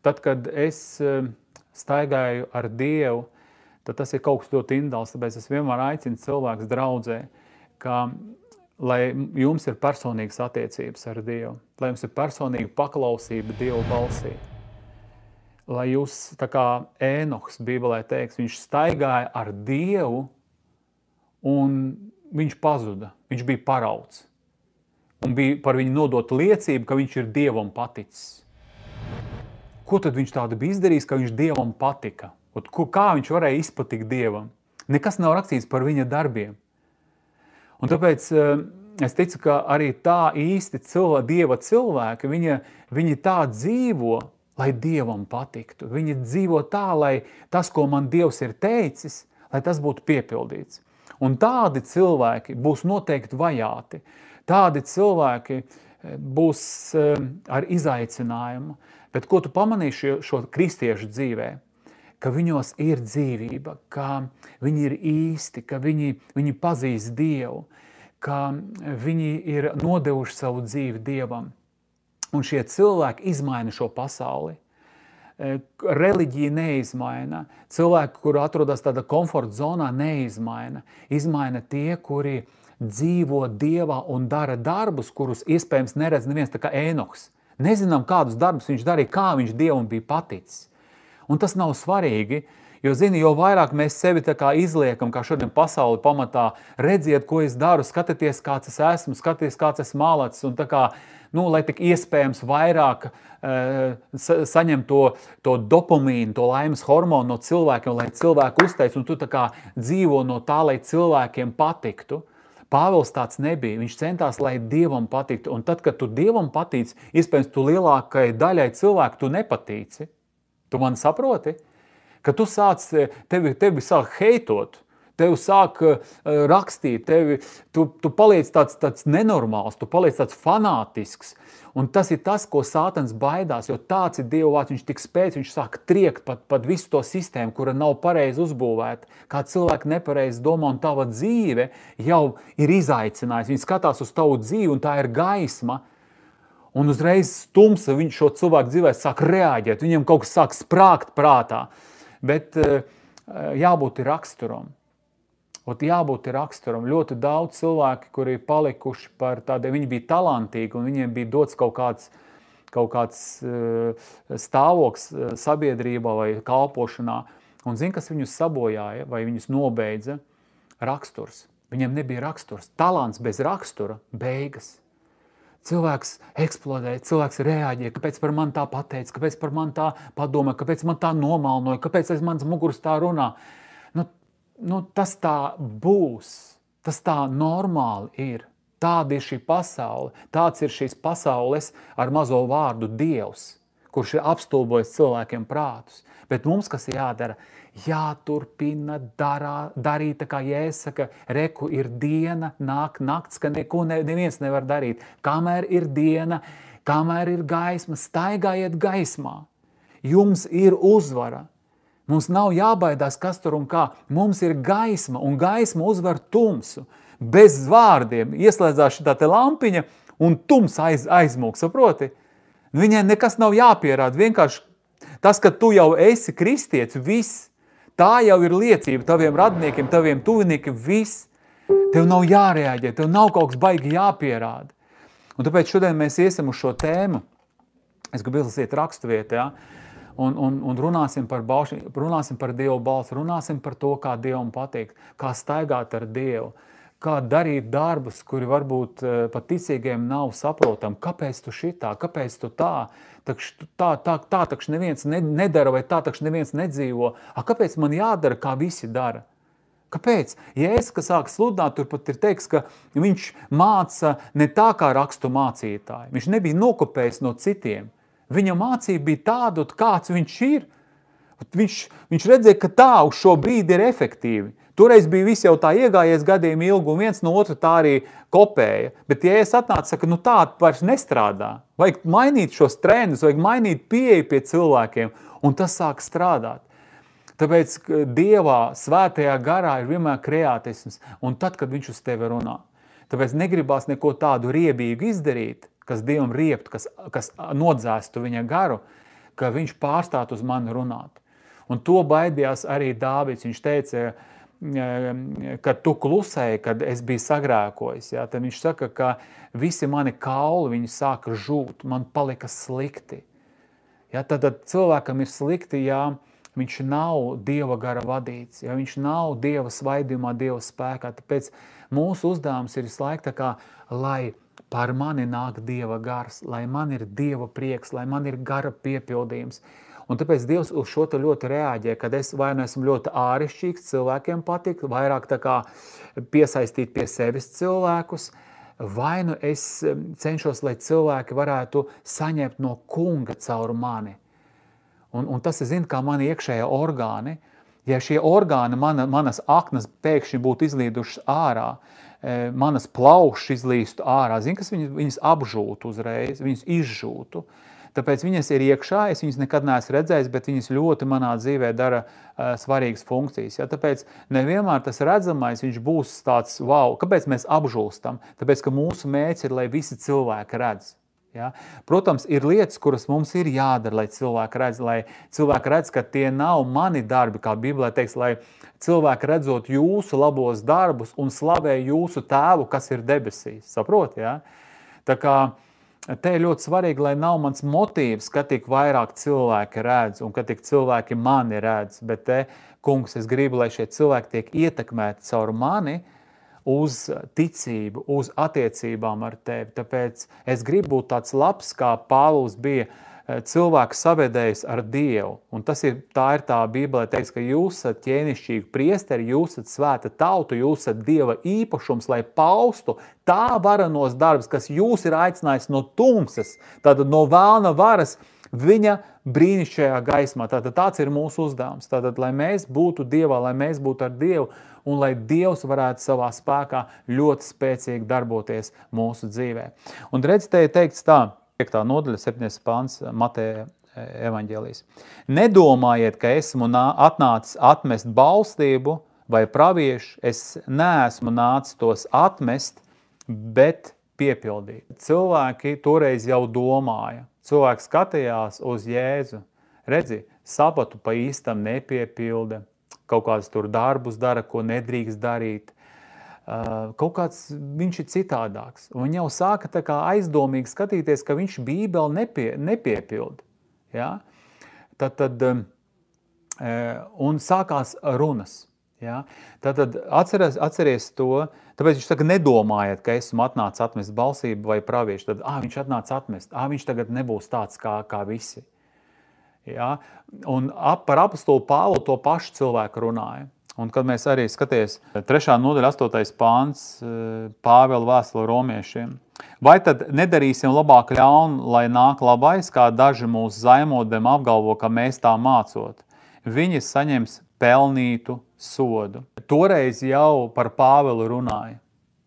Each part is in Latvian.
Tad, kad es staigāju ar Dievu, tad tas ir kaut kas ļoti individuāls, tāpēc es vienmēr aicinu cilvēkus draudzē, ka, lai jums ir personīgas attiecības ar Dievu, lai jums ir personīga paklausība Dievu balsī, lai jūs, tā kā Ēnohs Bībelē teiks, viņš staigāja ar Dievu un viņš pazuda, viņš bija parauts. Un bija par viņu nodot liecību, ka viņš ir Dievam paticis. Ko tad viņš tādu bija izdarījis, ka viņš Dievam patika? Kā viņš varēja izpatikt Dievam? Nekas nav rakstīts par viņa darbiem. Un tāpēc es ticu, ka arī tā īsti Dieva cilvēki, viņi tā dzīvo, lai Dievam patiktu. Viņi dzīvo tā, lai tas, ko man Dievs ir teicis, lai tas būtu piepildīts. Un tādi cilvēki būs noteikti vajāti. Tādi cilvēki būs ar izaicinājumu. Bet ko tu pamanīsi šo kristiešu dzīvē? Ka viņos ir dzīvība, ka viņi ir īsti, ka viņi pazīst Dievu, ka viņi ir nodevuši savu dzīvi Dievam. Un šie cilvēki izmaina šo pasauli. Reliģija neizmaina. Cilvēki, kuri atrodas tādā komforta zonā, neizmaina. Izmaina tie, kuri dzīvo Dievā un dara darbus, kurus iespējams neredz neviens, tā kā Ēnohs. Nezinām, kādus darbus viņš darīja, kā viņš Dievam bija paticis. Un tas nav svarīgi, jo, zini, jo vairāk mēs sevi tā kā izliekam, kā šodien pasauli pamatā, redziet, ko es daru, skatieties, kāds es esmu, skatieties, kāds es malacis, un tā kā, lai tik iespējams vairāk saņem to dopamīnu, to laimes hormonu no cilvēkiem, lai cilvēku uzteic, un tu tā kā dzīvo no tā, lai cilvēkiem patiktu. Pāvils tāds nebija. Viņš centās, lai Dievam patiktu. Un tad, kad tu Dievam patīci, iespējams, tu lielākai daļai cilvēku tu nepatīci. Tu mani saproti? Ka tu tevi sāk heitot, tevi sāk rakstīt, tu paliec tāds nenormāls, tu paliec tāds fanātisks. Un tas ir tas, ko Sātans baidās, jo tāds ir Dieva vārds, viņš tik spēc, viņš sāk triekt pat visu to sistēmu, kura nav pareizi uzbūvēta, kā cilvēki nepareizi domā, un tava dzīve jau ir izaicinājusi. Viņi skatās uz tavu dzīvi, un tā ir gaisma, un uzreiz stumsa viņš šo cilvēku dzīvē sāk reaģēt, viņam kaut kas sāk sprākt prātā, bet jābūt raksturam. Jābūt raksturam. Ļoti daudz cilvēki, kuri palikuši par tādiem, viņi bija talantīgi un viņiem bija dots kaut kāds stāvoklis sabiedrībā vai kalpošanā. Un zini, kas viņus sabojāja vai viņus nobeidza? Raksturs. Viņiem nebija raksturs. Talants bez rakstura beigas. Cilvēks eksplodē, cilvēks reaģē, kāpēc par mani tā pateica, kāpēc par mani tā padomā, kāpēc man tā nomalnoja, kāpēc aiz manas muguras tā runā. Tas tā būs, tas tā normāli ir. Tāda ir šī pasaule, tāds ir šīs pasaules ar mazo vārdu Dievs, kurš ir apstulbojis cilvēkiem prātus. Bet mums, kas jādara, jāturpina darīt, tā kā Jēzus saka, reku ir diena, nāk nakts, ka neko neviens nevar darīt. Kamēr ir diena, kamēr ir gaisma, staigājiet gaismā. Jums ir uzvara. Mums nav jābaidās, kas tur un kā. Mums ir gaisma, un gaisma uzvar tumsu. Bez vārdiem ieslēdzās šitā te lampiņa, un tums aizmūk, saproti? Viņai nekas nav jāpierāda. Vienkārši tas, ka tu jau esi kristietis, viss. Tā jau ir liecība taviem radniekiem, taviem tuviniekiem, viss. Tev nav jārēģē, tev nav kaut kas baigi jāpierāda. Un tāpēc šodien mēs iesim uz šo tēmu. Es gribu izlasīt raksturvietu, ja? Un runāsim par baušanu, runāsim par Dievu balsi, runāsim par to, kā Dievam patīk, kā staigāt ar Dievu, kā darīt darbus, kuri varbūt pat ticīgiem nav saprotami. Kāpēc tu šitā, kāpēc tu tā? Tā taču neviens nedara, vai tā taču neviens nedzīvo. Kāpēc man jādara, kā visi dara? Kāpēc? Jēzus, kas sāk sludināt, tur pat ir teiks, ka viņš māca ne tā kā rakstu mācītāji. Viņš nebija nokopējis no citiem. Viņa mācība bija tāda, kāds viņš ir. Viņš redzēja, ka tā uz šo brīdi ir efektīvi. Toreiz bija viss jau tā iegājies gadiem ilgi, un viens no otru tā arī kopēja. Bet ja es atnācu, saka, tā vairs nestrādā. Vajag mainīt šos trendus, vajag mainīt pieeju pie cilvēkiem, un tas sāk strādāt. Tāpēc Dievā, svētajā garā ir vienmēr kreatisms, un tad, kad viņš uz tevi runā. Tāpēc negribās neko tādu riebīgu izdarīt, kas Dievam riebtu, kas nodzēstu viņa garu, ka viņš pārstātu uz mani runāt. Un to baidījās arī Dāvids. Viņš teica, kad tu klusēji, kad es biju sagrēkojis. Ja? Tad viņš saka, ka visi mani kauli, viņi sāka žūt, man palika slikti. Ja? Tad cilvēkam ir slikti, ja viņš nav Dieva gara vadīts, ja viņš nav Dieva svaidījumā, Dieva spēkā. Tāpēc mūsu uzdevums ir visu laiku tā kā, lai par mani nāk Dieva gars, lai man ir Dieva prieks, lai man ir gara piepildījums. Un tāpēc Dievs uz šo ļoti reaģē, kad es vai nu esmu ļoti ārišķīgs, cilvēkiem patīk, vairāk tā kā piesaistīt pie sevis cilvēkus, vai nu es cenšos, lai cilvēki varētu saņemt no kunga caur mani. Un tas ir, kā mani iekšējie orgāni. Ja šie orgāni, manas aknas pēkšņi būtu izlīdušas ārā, manas plaušas izlīstu ārā, kas viņas apžūtu uzreiz, viņas izžūtu. Tāpēc viņas ir iekšā, es viņas nekad neesmu redzējis, bet viņas ļoti manā dzīvē dara svarīgas funkcijas. Ja? Tāpēc nevienmēr tas redzamais viņš būs tāds, wow, kāpēc mēs apžūstam? Tāpēc, ka mūsu mērķis ir, lai visi cilvēki redz. Ja? Protams, ir lietas, kuras mums ir jādara, lai cilvēki redz, ka tie nav mani darbi, kā Bībelē teiks, lai cilvēki redzot jūsu labos darbus un slavē jūsu tēvu, kas ir debesīs. Saprot, ja? Tā kā te ir ļoti svarīgi, lai nav mans motīvs, ka tik vairāk cilvēki redz un ka tik cilvēki mani redz, bet te, kungs, es gribu, lai šie cilvēki tiek ietekmēti caur mani uz ticību, uz attiecībām ar tevi. Tāpēc es gribu būt tāds labs, kā Pāvils bija cilvēku savedējis ar Dievu. Un tā ir tā Bībelē teiks, ka jūs esat ķēnišķīgi priesteri, jūs esat svēta tauta, jūs esat Dieva īpašums, lai paustu tā varenos darbs, kas jūs ir aicinājis no tumsas, tātad no vēlna varas, viņa brīnišķīgajā gaismā. Tātad tāds ir mūsu uzdevums. Tātad, lai mēs būtu Dievā, lai mēs būtu ar Dievu, un lai Dievs varētu savā spēkā ļoti spēcīgi darboties mūsu dzīvē. Un redz, te ir teikts tā, 5. nodaļa, 7. pants Mateja evaņģēlijas. Nedomājiet, ka esmu atnācis atmest balstību vai praviešu, es neesmu nācis tos atmest, bet piepildīt. Cilvēki toreiz jau domāja, cilvēki skatījās uz Jēzu. Redzi, sabatu pa īstam nepiepilda, kaut kāds tur darbus dara, ko nedrīkst darīt. Kaut kāds viņš ir citādāks. Un viņi jau sāka tā kā aizdomīgi skatīties, ka viņš Bībeli nepiepilda. Ja? Un sākās runas. Ja? Tad atceries to, tāpēc viņš saka, nedomājiet, ka esmu atnācis atmest balsību vai praviešu. Tad, viņš atnāca atmest, viņš tagad nebūs tāds kā visi. Ja? Un par apostolu Pāvilu to pašu cilvēku runāja. Un kad mēs arī skaties 3. nodaļa 8. pāns Pāvila vēstule romiešiem. Vai tad nedarīsim labāk ļaunu, lai nāk labais, kā daži mūsu zaimodiem apgalvo, ka mēs tā mācot? Viņi saņems pelnītu sodu. Toreiz jau par Pāvilu runāja,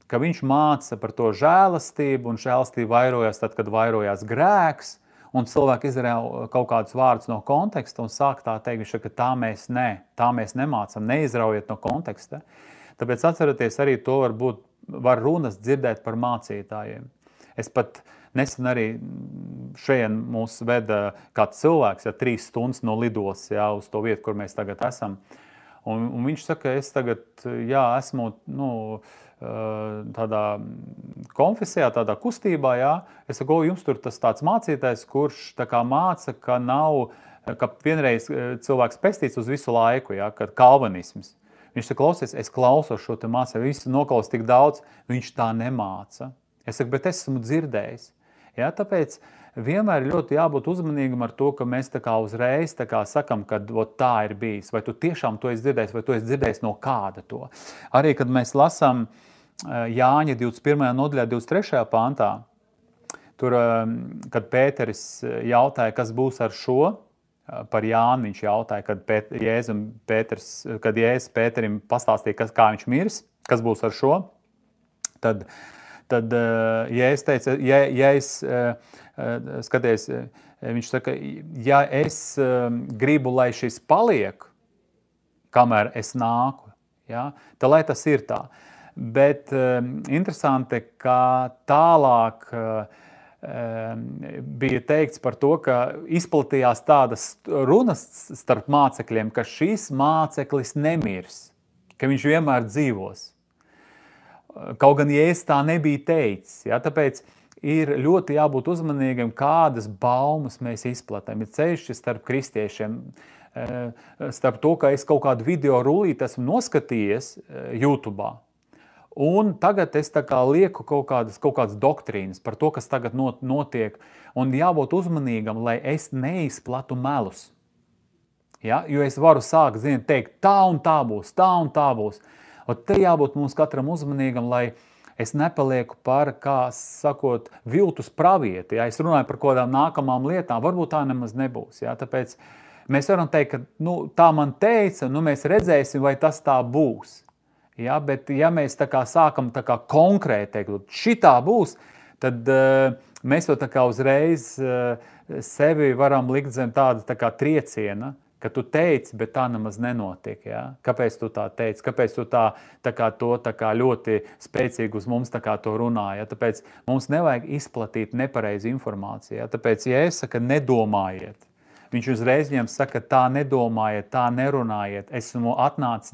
ka viņš māca par to žēlastību, un žēlastība vairojās tad, kad vairojās grēks, un cilvēki izrauja kaut kādus vārdus no konteksta un sāk tā teikt, ka tā mēs nemācam, neizraujiet no konteksta. Tāpēc atceraties arī to var runas dzirdēt par mācītājiem. Es pat nesen arī šeit mūs veda kāds cilvēks, 3 stundas no lidos uz to vietu, kur mēs tagad esam. Un viņš saka, es tagad esmu tādā konfesijā, tādā kustībā, es saku, jums tur tas tāds mācītājs, kurš tā kā māca, ka vienreiz cilvēks pestīts uz visu laiku, kad kalvinisms. Viņš saka, klausies, es klausos šo te mācību, visi noklaus tik daudz, viņš tā nemāca. Es saku, bet es esmu dzirdējis. Tāpēc vienmēr ļoti jābūt uzmanīgam ar to, ka mēs tā kā uzreiz tā kā sakam, ka tā ir bijis. Vai tu tiešām to esi dzirdējis, vai tu esi dzirdējis no kāda to. Arī, kad mēs lasām Jāņa 21. nodaļā 23. pantā, tur, kad Pēteris jautāja, kas būs ar šo, par Jānu viņš jautāja, kad Jēzus Pēterim pastāstīja, kā viņš mirs, kas būs ar šo, tad Jēzus teica, skaties, viņš saka, ja es gribu, lai šis paliek, kamēr es nāku, tad lai tas ir tā. Bet interesanti, ka tālāk bija teikts par to, ka izplatījās tādas runas starp mācekļiem, ka šis māceklis nemirs, ka viņš vienmēr dzīvos. Kaut gan Jēzus tā nebija teicis, ja, tāpēc ir ļoti jābūt uzmanīgiem, kādas baumas mēs izplatām. Ir ceļš starp kristiešiem, starp to, ka es kaut kādu video rullīti esmu noskatījies YouTube'ā, un tagad es tā kā lieku kaut kādas doktrīnas par to, kas tagad notiek, un jābūt uzmanīgam, lai es neizplatu melus. Ja? Jo es varu sākt, teikt, tā un tā būs, tā un tā būs. Un te jābūt mums katram uzmanīgam, lai es nepalieku par, kā sakot, viltus pravieti. Ja? Es runāju par kādām nākamām lietām, varbūt tā nemaz nebūs. Ja? Tāpēc mēs varam teikt, ka tā man teica, mēs redzēsim, vai tas tā būs. Ja? Bet ja mēs tā kā sākam tā kā konkrēti teikt, šitā būs, tad mēs jau tā kā uzreiz sevi varam likt zem tāda tā kā trieciena, ka tu teici, bet tā nemaz nenotiek. Ja? Kāpēc tu tā teici? Kāpēc tu tā kā ļoti spēcīgi uz mums tā kā to runāja? Ja? Tāpēc mums nevajag izplatīt nepareizu informāciju. Ja? Tāpēc, ja es saku, nedomājiet, viņš uzreiz viņam saka, tā nedomājiet, tā nerunājiet. Esmu atnācis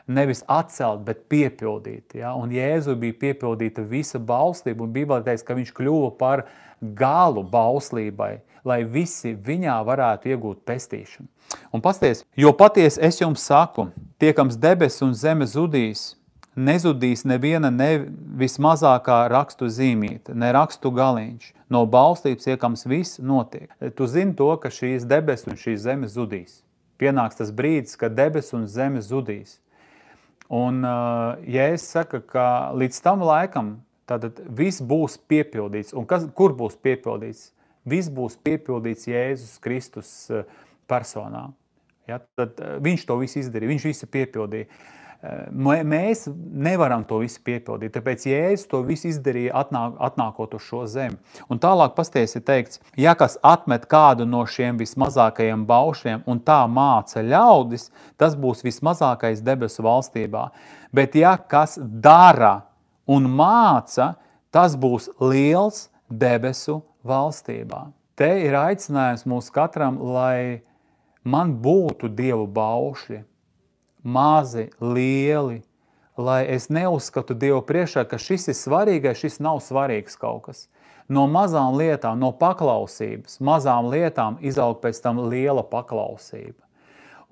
nevis atcelt, bet piepildīt. Ja? Un Jēzu bija piepildīta visa bauslība, un Bībelē teiks, ka viņš kļuva par galu bauslībai, lai visi viņā varētu iegūt pestīšanu. Un pasties, jo patiesi es jums saku, tiekams debesis un zeme zudīs, nezudīs neviena vismazākā rakstu zīmīte, ne rakstu galiņš. No bauslības iekams viss notiek. Tu zini to, ka šīs debesis un šīs zemes zudīs. Pienāks tas brīdis, kad debesis un zeme zudīs. Un Jēzus saka, ka līdz tam laikam tātad viss būs piepildīts. Un kur būs piepildīts? Viss būs piepildīts Jēzus Kristus personā. Ja? Tad viņš to visu izdarīja, viņš visu piepildīja. Mēs nevaram to visu piepildīt, tāpēc Jēzus to visu izdarīja atnākot uz šo zemi. Un tālāk pasties ir teikts, ja kas atmet kādu no šiem vismazākajiem baušļiem un tā māca ļaudis, tas būs vismazākais debesu valstībā. Bet ja kas dara un māca, tas būs liels debesu valstībā. Te ir aicinājums mūs katram, lai man būtu Dievu baušļi, mazi, lieli, lai es neuzskatu Dievu priekšā, ka šis ir svarīgais, šis nav svarīgs kaut kas. No mazām lietām, no paklausības, mazām lietām izaug pēc tam liela paklausība.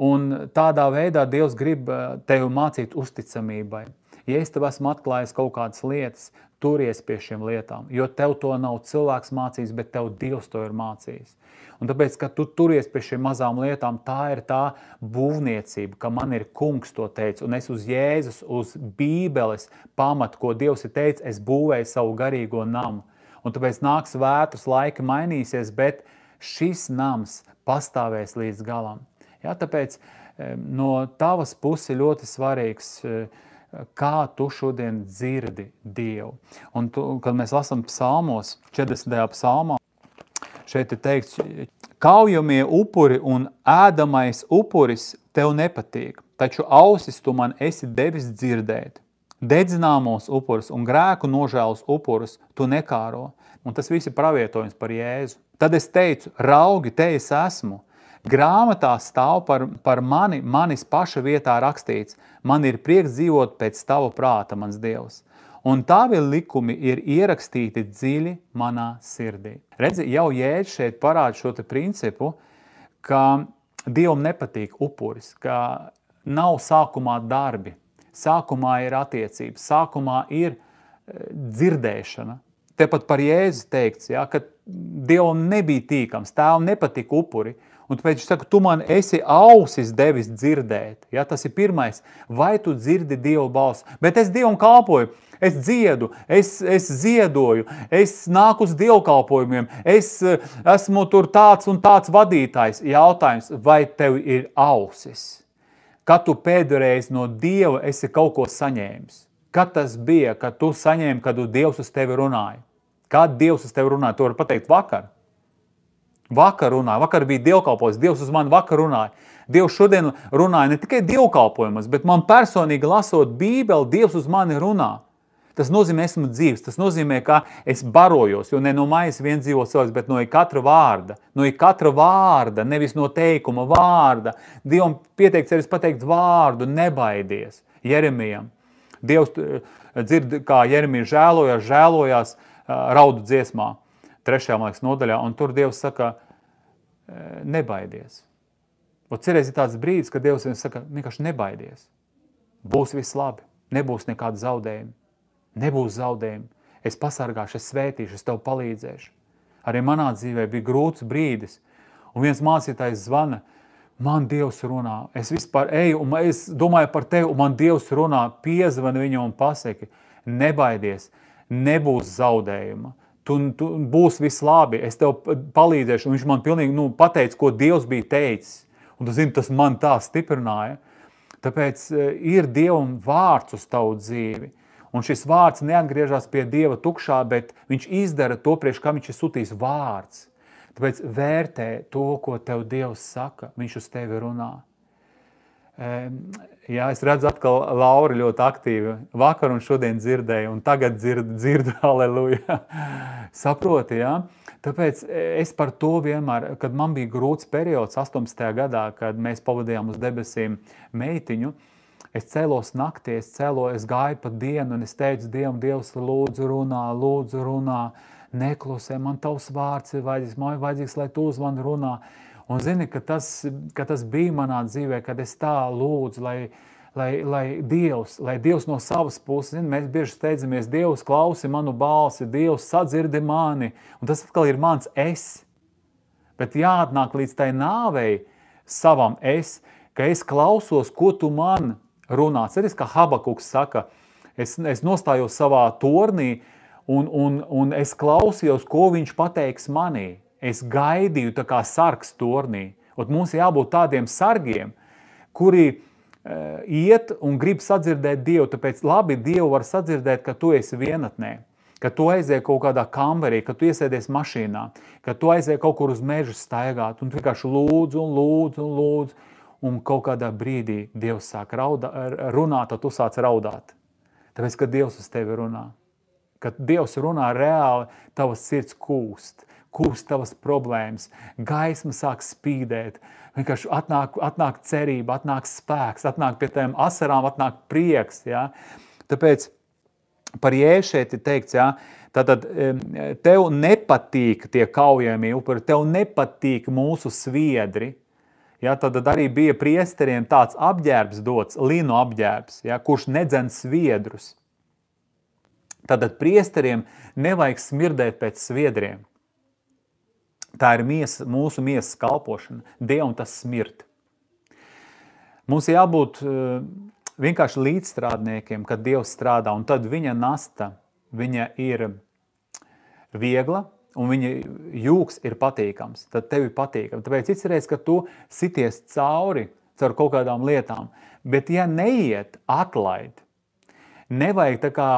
Un tādā veidā Dievs grib tevi mācīt uzticamībai. Ja es tev esmu atklājis kaut kādas lietas, turies pie šiem lietām, jo tev to nav cilvēks mācījis, bet tev Dievs to ir mācījis. Un tāpēc, ka tu turies pie šiem mazām lietām, tā ir tā būvniecība, ka man ir kungs to teica, un es uz Jēzus, uz Bībeles pamatu, ko Dievs ir teicis, es būvēju savu garīgo namu. Un tāpēc nāks vētras, laika mainīsies, bet šis nams pastāvēs līdz galam. Ja, tāpēc no tavas puses ļoti svarīgs, kā tu šodien dzirdi Dievu. Un kad mēs lasām psalmos, 40. psalmā, šeit ir teikts, kaujamie upuri un ēdamais upuris tev nepatīk, taču ausis tu man esi devis dzirdēt. Dedzināmos upurus un grēku nožēlus upurus tu nekāro. Un tas viss ir pravietojums par Jēzu. Tad es teicu, raugi, te es esmu. Grāmatā stāv par mani, manis paša vietā rakstīts. Man ir prieks dzīvot pēc tava prāta, mans Dievs. Un tavi likumi ir ierakstīti dziļi manā sirdī. Redzi, jau Jēzus šeit parāda šo te principu, ka Dievam nepatīk upuris, ka nav sākumā darbi, sākumā ir attiecības, sākumā ir dzirdēšana. Tepat par Jēzu teikts, ja, ka Dievam nebija tīkams, tēvam nepatīk upuri. Un tāpēc viņš saka, tu man esi ausis devis dzirdēt. Ja, tas ir pirmais. Vai tu dzirdi Dievu balsi? Bet es Dievam kalpoju, es dziedu, es ziedoju, es nāku uz dievkalpojumiem, es esmu tur tāds un tāds vadītājs. Jautājums, vai tev ir ausis? Kad tu pēdējais no Dieva esi kaut ko saņēmis? Kad tas bija, kad tu saņēmi, kad Dievs uz tevi runāja? Kad Dievs uz tevi runāja? To var pateikt vakar. Vakar runāja, vakar bija dievkalpojums, Dievs uz mani vakar runāja. Dievs šodien runāja ne tikai dievkalpojumus, bet man personīgi lasot Bībeli, Dievs uz mani runā. Tas nozīmē, esmu dzīvs, tas nozīmē, ka es barojos, jo ne no maisa vien dzīvo cilvēks, bet no katra vārda, nevis no teikuma vārda. Dievam pieteikts arī pateikt vārdu, nebaidies. Jeremijam. Dievs dzird, kā Jeremija žēlojās raudu dziesmā, 3. nodaļā, un tur Dievs saka, nebaidies. Un cerēs ir tāds brīdis, kad Dievs saka, vienkārši nebaidies. Būs viss labi, nebūs nekāda zaudējuma. Nebūs zaudējumi. Es pasargāšu, es svētīšu, es tev palīdzēšu. Arī manā dzīvē bija grūts brīdis. Un viens mācītājs zvana, man Dievs runā. Es vispār eju un es domāju par tevi, un man Dievs runā. Piezvani viņam un pasaki, nebaidies, nebūs zaudējuma. Tu būs viss labi, es tev palīdzēšu. Un viņš man pilnīgi pateica, ko Dievs bija teicis. Un tu zini, tas man tā stiprināja. Tāpēc ir Dievam vārds uz tavu dzīvi. Un šis vārds neatgriežas pie Dieva tukšā, bet viņš izdara to, priekš kā viņš ir sūtījis vārds. Tāpēc vērtē to, ko tev Dievs saka, viņš uz tevi runā. Jā, es redzu atkal Laura ļoti aktīvi. Vakar un šodien dzirdēju, un tagad dzirdu, halleluja. Saproti, jā? Tāpēc es par to vienmēr, kad man bija grūts periods 18. gadā, kad mēs pavadījām uz debesīm meitiņu, es cēlos naktī, es gāju pa dienu, un es teicu Dievam, Dievs, lūdzu runā, neklusē, man tavs vārds ir vajadzīgs, man ir vajadzīgs, lai tu uz mani runā. Un zini, ka tas bija manā dzīvē, kad es tā lūdzu, lai Dievs no savas puses, zini, mēs bieži steidzamies, Dievs klausi manu balsi, Dievs sadzirdi mani, un tas atkal ir mans es. Bet jāatnāk līdz tai nāvei savam es, ka es klausos, ko tu man runāts. Arī kā Habakuks saka, es nostājos savā tornī un es klausījos, ko viņš pateiks manī. Es gaidīju tā kā sargs tornī. Un mums jābūt tādiem sargiem, kuri iet un grib sadzirdēt Dievu. Tāpēc labi Dievu var sadzirdēt, ka tu esi vienatnē, ka tu aizēji kaut kādā kamberī, ka tu iesēdies mašīnā, ka tu aizēji kaut kur uz mežu staigāt un vienkārši lūdzu. Un kaut kādā brīdī Dievs sāk runāt, tad tu sāc raudāt. Tāpēc, ka Dievs uz tevi runā. Kad Dievs runā reāli, tavas sirds kūst tavas problēmas, gaisma sāk spīdēt, vienkārši atnāk cerība, atnāk spēks, atnāk pie tiem asarām, atnāk prieks. Ja? Tāpēc par Jēzu šeit ir teikts, ja? Tātad tev nepatīk tie kaujamie upuri, tev nepatīk mūsu sviedri. Ja, tad arī bija priesteriem tāds apģērbs dots, linu apģērbs, ja, kurš nedzen sviedrus. Tātad priesteriem nevajag smirdēt pēc sviedriem. Tā ir mūsu miesas kalpošana. Dievam tas smird. Mums jābūt vienkārši līdzstrādniekiem, kad Dievs strādā, un tad viņa nasta, viņa ir viegla, un viņa jūks ir patīkams, tad tev ir patīkams. Tāpēc izcerēs, ka tu sities caur kaut kādām lietām, bet ja neiet, atlaid. Nevajag tā kā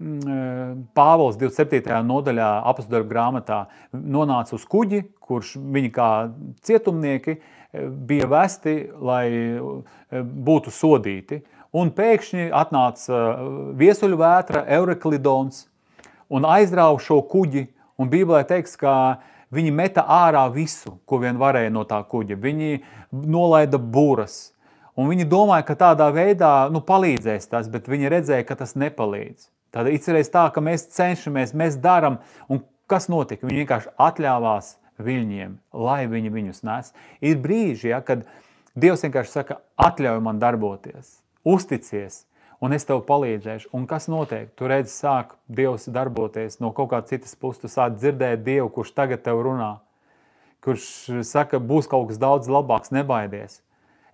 Pāvils 27. nodaļā Apostoļu grāmatā nonāca uz kuģi, kurš viņi kā cietumnieki bija vesti, lai būtu sodīti. Un pēkšņi atnāca viesuļu vētra, Eureklidons, un aizrāva šo kuģi. Un Bībelē teiks, ka viņi meta ārā visu, ko vien varēja no tā kuģa. Viņi nolaida buras. Un viņi domāja, ka tādā veidā palīdzēs tas, bet viņi redzēja, ka tas nepalīdz. Tad izcerēs tā, ka mēs cenšamies, mēs daram. Un kas notika? Viņi vienkārši atļāvās viļņiem, lai viņi viņus nes. Ir brīži, ja, kad Dievs vienkārši saka, atļauj man darboties, uzticies. Un es tev palīdzēšu. Un kas notiek? Tu redzi, sāk Dievs darboties no kaut kā citas puses. Tu sāk dzirdēt Dievu, kurš tagad tev runā. Kurš saka, būs kaut kas daudz labāks, nebaidies.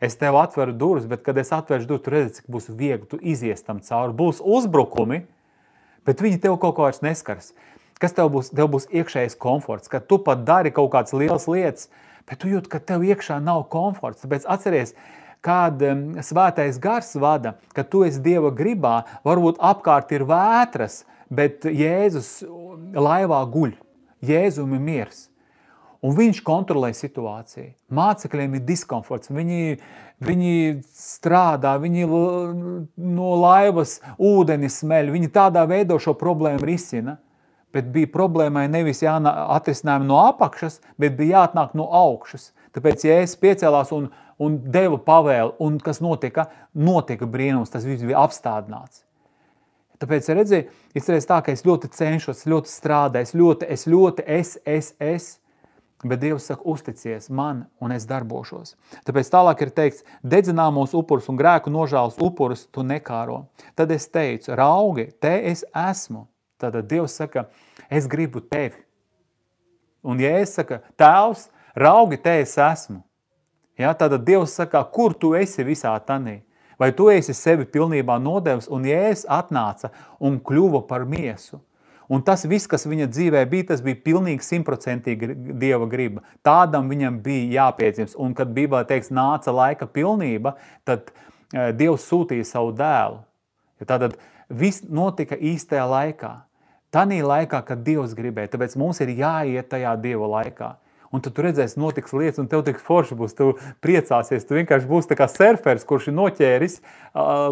Es tev atveru durvis, bet kad es atvēršu durvis, tu redzi, cik būs viegli, tu izies tam cauri. Būs uzbrukumi, bet viņi tev kaut kā vairs neskars. Kas tev būs? Tev būs iekšējais komforts, kad tu pat dari kaut kādas lielas lietas, bet tu jūt, ka tev iekšā nav komforts. Tāpēc atceries, kad svētais gars vada, kad tu esi Dieva gribā, varbūt apkārt ir vētras, bet Jēzus laivā guļ. Jēzum ir miers. Un viņš kontrolē situāciju. Mācekļiem ir diskomforts, viņi strādā, viņi no laivas ūdeni smeļ, viņi tādā veido šo problēmu risina. Bet bija problēmai nevis atrisinājumi no apakšas, bet bija jāatnāk no augšas. Tāpēc Jēzus piecēlās un deva pavēli, un kas notika? Notika brīnums, tas viss bija apstādināts. Tāpēc, redziet, tā, ka es ļoti cenšos, ļoti strādāju, es, bet Dievs saka, uzticies man, un es darbošos. Tāpēc tālāk ir teikts, dedzināmos upurus un grēku nožēlas upurus tu nekāro. Tad es teicu, raugi, te es esmu. Tātad Dievs saka, es gribu tevi. Un ja es saka, tēvs, raugi, te es esmu. Ja, tātad Dievs saka, kur tu esi visā tanī? Vai tu esi sevi pilnībā nodevis, un Jēzus atnāca un kļuva par miesu. Un tas viss, kas viņa dzīvē bija, tas bija pilnīgi 100% Dieva griba. Tādam viņam bija jāpiedzimst. Un kad Bībelē teiks, nāca laika pilnība, tad Dievs sūtīja savu dēlu. Tātad viss notika īstajā laikā. Tanī laikā, kad Dievs gribēja. Tāpēc mums ir jāiet tajā Dieva laikā. Un tu redzēsi, notiks lietas, un tev tik forši būs, tu priecāsies, tu vienkārši būsi tā kā surfers, kurš ir noķēris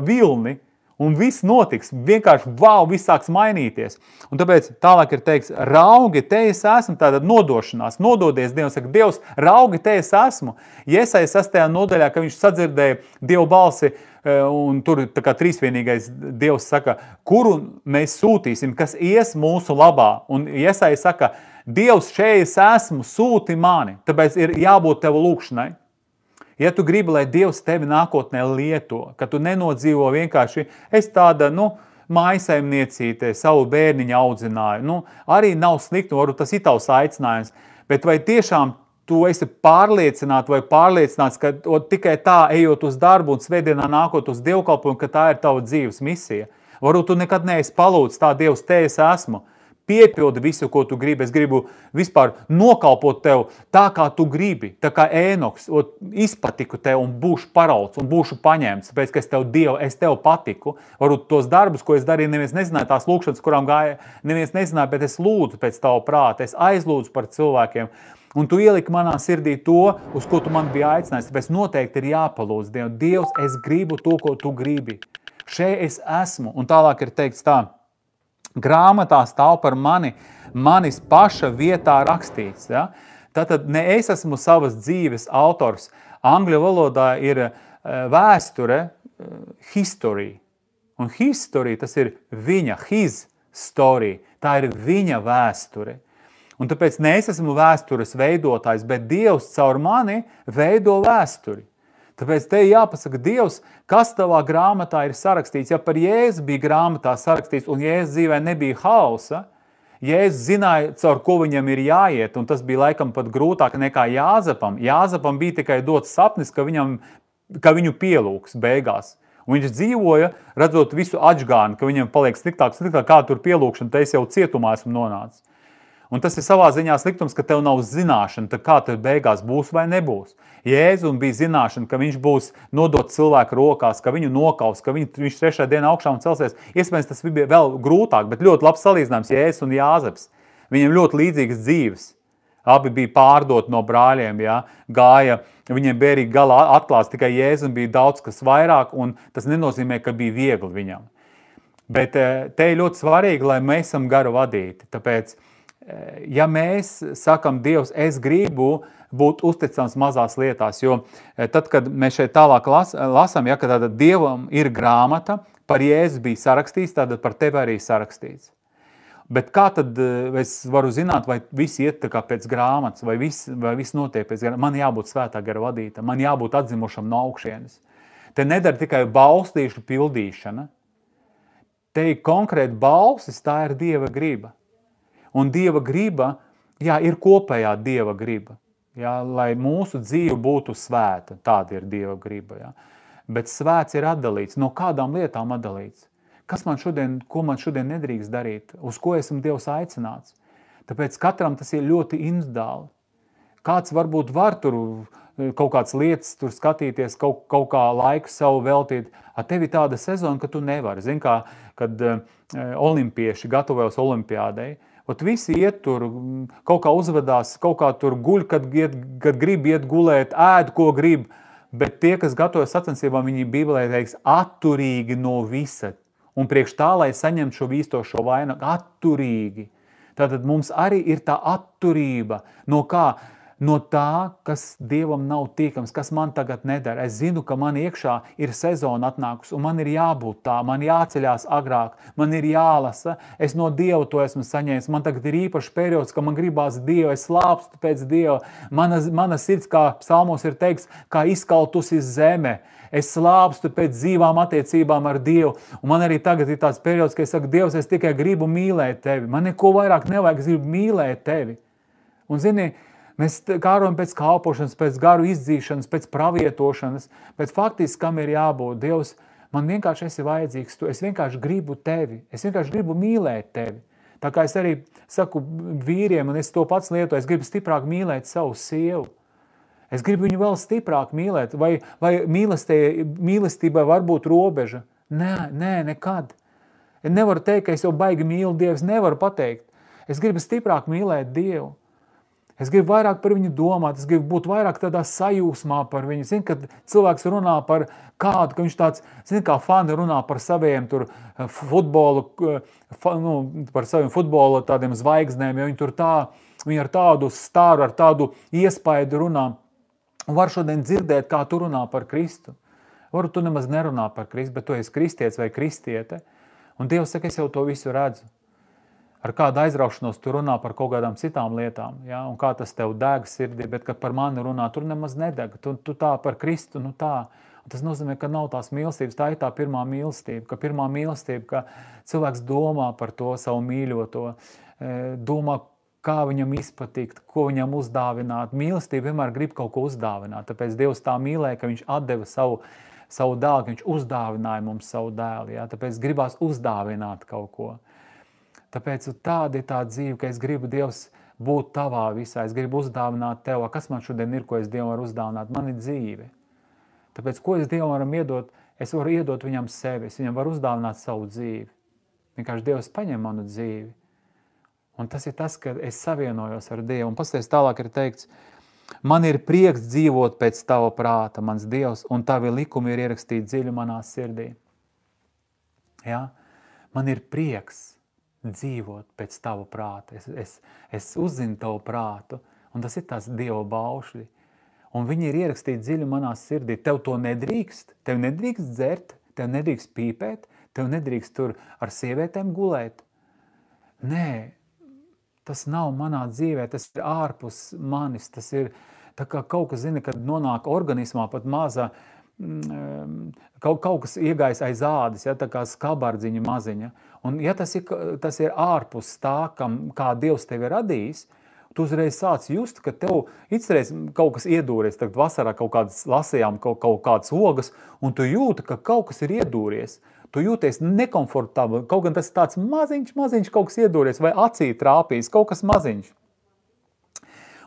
vilni, un viss notiks, vienkārši viss sāks mainīties. Un tāpēc tālāk ir teikts, raugi, te es esmu, tātad nodošanās, nododies Dievam, saka, Dievs, raugi, te es esmu. Jesaja 6. nodaļā, ka viņš sadzirdēja Dievu balsi, un tur tā kā trīsvienīgais Dievs saka, kuru mēs sūtīsim, kas ies mūsu labā. Un Jesaja saka, Dievs, šeit es esmu, sūti mani, tāpēc ir jābūt tev lūkšanai. Ja tu gribi, lai Dievs tevi nākotnē lieto, ka tu nenodzīvo vienkārši, es tāda, mājasaimniecīte, savu bērniņu audzināju, arī nav slikti, varbūt tas ir tavs aicinājums, bet vai tiešām tu esi pārliecināts, ka tikai tā, ejot uz darbu un svētdienā nākot uz dievkalpojumu, ka tā ir tava dzīves misija? Varbūt tu nekad neesi palūdz tā, Dievs, te es esmu. Piepildi visu, ko tu gribi. Es gribu vispār nokalpot tev tā, kā tu gribi. Tā kā Ēnoks, izpatiku tev un būšu parauds un būšu paņemts, tāpēc, ka es tev patiku. Varbūt tos darbus, ko es darīju, neviens nezināja, tās lūkšanas, kurām gāja, neviens nezināja, bet es lūdzu pēc tavu prāta, es aizlūdzu par cilvēkiem. Un tu ieliki manā sirdī to, uz ko tu man bija aicinājis. Tāpēc noteikti ir jāpalūdz Dievu. Dievs, es gribu to, ko tu gribi. Šeit es esmu. Un tālāk ir teikts tā. Grāmatā stāv par manis paša vietā rakstīts. Ja? Tātad ne es esmu savas dzīves autors. Angļu valodā ir vēsture, history. Un history, tas ir viņa, his story. Tā ir viņa vēsture. Un tāpēc ne es esmu vēstures veidotājs, bet Dievs caur mani veido vēsturi. Tāpēc te jāpasaka, Dievs, kas tavā grāmatā ir sarakstīts. Ja par Jēzu bija grāmatā sarakstīts un Jēzus dzīvē nebija hausa, Jēzus zināja, caur ko viņam ir jāiet, un tas bija laikam pat grūtāk nekā Jāzepam. Jāzepam bija tikai dots sapnis, ka viņu pielūgs beigās. Un viņš dzīvoja, redzot visu atžgāni, ka viņam paliek sliktāk, kā tur pielūgšana, te es jau cietumā esmu nonācis. Un tas ir savā ziņā sliktums, ka tev nav zināšana, tad kā tev beigās būs vai nebūs. Jēzum bija zināšana, ka viņš būs nodot cilvēku rokās, ka viņu nokaus, ka viņš 3. dienā augšā un celsies. Iespējams, tas bija vēl grūtāk, bet ļoti labs salīdzinājums Jēzus un Jāzeps. Viņiem ļoti līdzīgas dzīves. Abi bija pārdot no brāļiem, ja? Gāja, viņiem bija arī galā atklāts, tikai Jēzum bija daudz kas vairāk, un tas nenozīmē, ka bija viegli viņam. Bet te ir ļoti svarīgi, lai mēs esam garu vadīti, tāpēc ja mēs sakam, Dievs, es gribu būt uzticams mazās lietās, jo tad, kad mēs šeit tālāk lasām, ja, ka tāda Dievam ir grāmata, par Jēzu bija sarakstīts, tad par tevi arī sarakstīts. Bet kā tad es varu zināt, vai viss iet tā kā pēc grāmatas, vai viss notiek pēc grāmatas? Man jābūt svētā gara vadīta, man jābūt atzimušam no augšienes. Te nedara tikai balstīšu pildīšana. Te ir konkrēti balsis, tā ir Dieva griba. Un Dieva griba, ir kopējā Dieva griba, lai mūsu dzīve būtu svēta. Tāda ir Dieva griba. Ja. Bet svēts ir atdalīts. No kādām lietām atdalīts? Ko man šodien nedrīkst darīt? Uz ko esmu Dievs aicināts? Tāpēc katram tas ir ļoti individuāli. Kāds varbūt var tur kaut kādas lietas tur skatīties, kaut kā laiku savu veltīt. Tev ir tāda sezona, ka tu nevari. Zini, kad olimpieši gatavojas olimpiādei, Visi iet tur, kaut kā uzvedās, kaut kā tur guļ, kad grib iet gulēt, ēd, ko grib, bet tie, kas gatavojas sacensībām, viņi Bībelē teiks atturīgi no visa. Un priekš tā, lai saņemtu šo vīstošo vainagu, atturīgi. Tātad mums arī ir tā atturība. No kā? No tā, kas Dievam nav tīkams, kas man tagad nedara. Es zinu, ka man iekšā ir sezona atnākusi, un man ir jābūt tā, man jāceļās agrāk, man ir jālasa. Es no Dieva to esmu saņēmis. Man tagad ir īpašs periods, ka man gribās Dievu, es slāpstu pēc Dieva. Mana sirds, kā psalmos ir teikts, kā izkaltusi zeme. Es slāpstu pēc dzīvām attiecībām ar Dievu. Un man arī tagad ir tāds periods, ka es saku, Dievs, es tikai gribu mīlēt tevi. Man neko vairāk nevajag, es gribu mīlēt tevi. Un zini, mēs kārojam pēc kalpošanas, pēc garu izdzīšanas, pēc pravietošanas, bet faktiski, kam ir jābūt? Dievs, man vienkārši esi vajadzīgs, es vienkārši gribu tevi, es vienkārši gribu mīlēt tevi. Tā kā es arī saku vīriem, un es to pats lietoju, es gribu stiprāk mīlēt savu sievu. Es gribu viņu vēl stiprāk mīlēt, vai mīlestībai var būt robeža? Nē, nekad. Es nevaru teikt, ka es jau baigi mīlu Dievu, es nevaru pateikt. Es gribu stiprāk mīlēt Dievu. Es gribu vairāk par viņu domāt, es gribu būt vairāk tādā sajūsmā par viņu. Zini, kad cilvēks runā par kādu, ka viņš tāds, zini, kā fani runā par saviem tur futbolu, par saviem futbola tādiem zvaigznēm, jo viņi ar tādu stāru, ar tādu iespaidu runā. Un var šodien dzirdēt, kā tu runā par Kristu. Varu tu nemaz nerunā par Kristu, bet tu esi kristietis vai kristiete. Un Dievs saka, es jau to visu redzu. Ar kādu aizraušanos tu runā par kaut kādām citām lietām, ja? Un kā tas tev deg sirdī, bet kad par mani runā, tur nemaz nedeg. Tu tā par Kristu, tā. Un tas nozīmē, ka nav tās mīlestības, tā ir tā pirmā mīlestība, ka cilvēks domā par to savu mīļoto, domā, kā viņam izpatikt, ko viņam uzdāvināt. Mīlestība vienmēr grib kaut ko uzdāvināt, tāpēc Dievs tā mīlēja, ka viņš atdeva savu dēlu, ka viņš uzdāvināja mums savu dēlu, ja? Tāpēc gribās uzdāvināt kaut ko. Tāpēc tāda ir tā dzīve, ka es gribu, Dievs, būt tavā visā, es gribu uzdāvināt tev. Kas man šodien ir, ko es Dievam varu uzdāvināt? Man ir dzīve. Tāpēc, ko es Dievam varu iedot? Es varu iedot viņam sevi, es viņam varu uzdāvināt savu dzīvi. Vienkārši Dievs paņem manu dzīvi. Un tas ir tas, ka es savienojos ar Dievu. Un pasties tālāk ir teikts, man ir prieks dzīvot pēc tava prāta, mans Dievs, un tavi likumi ir ierakstīti dziļi manā sirdī. Ja? Man ir prieks dzīvot pēc tavu prāta. Es uzzinu tavu prātu, un tas ir tās Dieva baušļi. Un viņi ir ierakstīti dziļi manā sirdī. Tev to nedrīkst. Tev nedrīkst dzert, tev nedrīkst pīpēt, tev nedrīkst tur ar sievietēm gulēt. Nē, tas nav manā dzīvē, tas ir ārpus manis. Tas ir tā kā kaut kas, zini, kad nonāk organismā pat mazā, kaut kas iegājis aiz ādas, ja, tā kā skabardziņa maziņa. Un ja tas ir ārpus tā, kā Dievs tevi ir radījis, tu uzreiz sāc just, ka tev izreiz kaut kas iedūries. Tagad vasarā kaut kādas lasījām kaut kādas ogas, un tu jūti, ka kaut kas ir iedūries. Tu jūties nekomfortabli, kaut gan tas tāds maziņš kaut kas iedūries, vai acī trāpīs, kaut kas maziņš.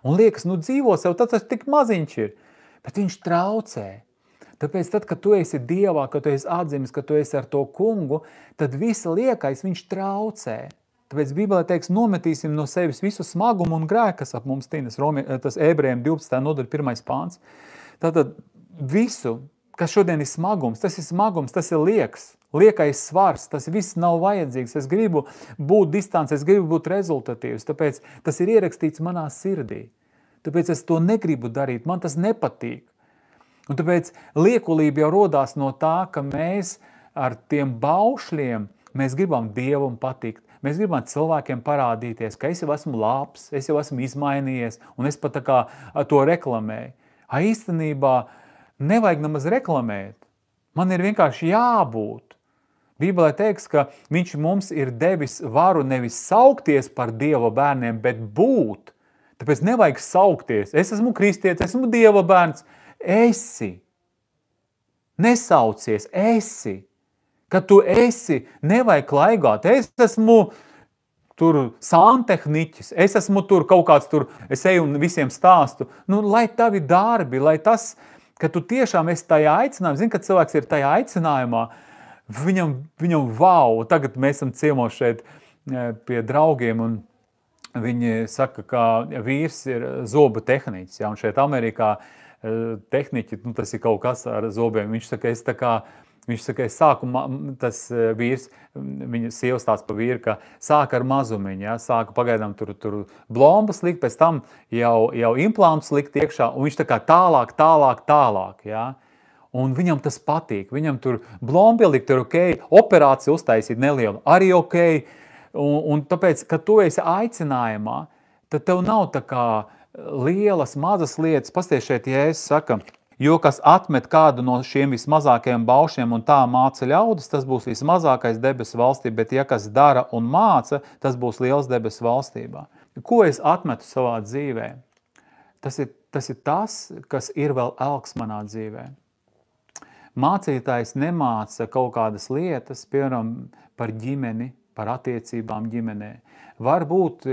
Un liekas, dzīvo sev, tas tik maziņš ir, bet viņš traucē. Tāpēc tad, kad tu esi Dievā, kad tu esi atzimis, kad tu esi ar to kungu, tad visa liekais viņš traucē. Tāpēc Bībelē teiks, nometīsim no sevis visu smagumu un grēku, kas ap mums tīnas. Tas Ebrejiem 12. nodaļa 1. pāns. Tātad visu, kas šodien ir smagums, tas ir liekais svars, tas viss nav vajadzīgs. Es gribu būt distants, es gribu būt rezultatīvs, tāpēc tas ir ierakstīts manā sirdī. Tāpēc es to negribu darīt, man tas nepatīk. Un tāpēc liekulība jau rodās no tā, ka mēs ar tiem baušļiem, mēs gribam Dievam patikt. Mēs gribam cilvēkiem parādīties, ka es jau esmu labs, es jau esmu izmainījies, un es pat tā kā to reklamēju. Īstenībā nevajag nemaz reklamēt. Man ir vienkārši jābūt. Bībelē teiks, ka viņš mums ir devis varu nevis saukties par Dieva bērniem, bet būt. Tāpēc nevajag saukties. Es esmu kristietis, esmu Dieva bērns. Esi. Nesaucies, esi. Kad tu esi, nevajag klaigāt. Es esmu tur sāntehniķis, es esmu tur kaut kāds tur, es eju un visiem stāstu. Lai tavi darbi, lai tas, ka tu tiešām esi tajā aicinājumā, zini, kad cilvēks ir tajā aicinājumā, viņam wow, tagad mēs esam ciemos šeit pie draugiem un viņi saka, ka vīrs ir zobu tehniķis, ja, un šeit Amerikā tehniķi, tas ir kaut kas ar zobiem. Viņš saka, es sāku, tas vīrs, viņa sieva stāsta par vīru, ka sāka ar mazumiņu, ja, sāka pagaidām tur blombas likt, pēc tam jau implantus likt iekšā, un viņš tā kā tālāk, ja. Un viņam tas patīk, viņam tur blombi likt ir ok, operācija uztaisīt nelielu, arī ok, un tāpēc, kad tu esi aicinājumā, tad tev nav tā kā lielas, mazas lietas, pasties šeit, ja es saka, jo kas atmet kādu no šiem vismazākajiem baušiem un tā māca ļaudis, tas būs vismazākais debesu valstībā, bet ja kas dara un māca, tas būs liels debesu valstībā. Ko es atmetu savā dzīvē? Tas ir tas, kas ir vēl elks manā dzīvē. Mācītājs nemāca kaut kādas lietas, piemēram, par ģimeni, par attiecībām ģimenē. Varbūt,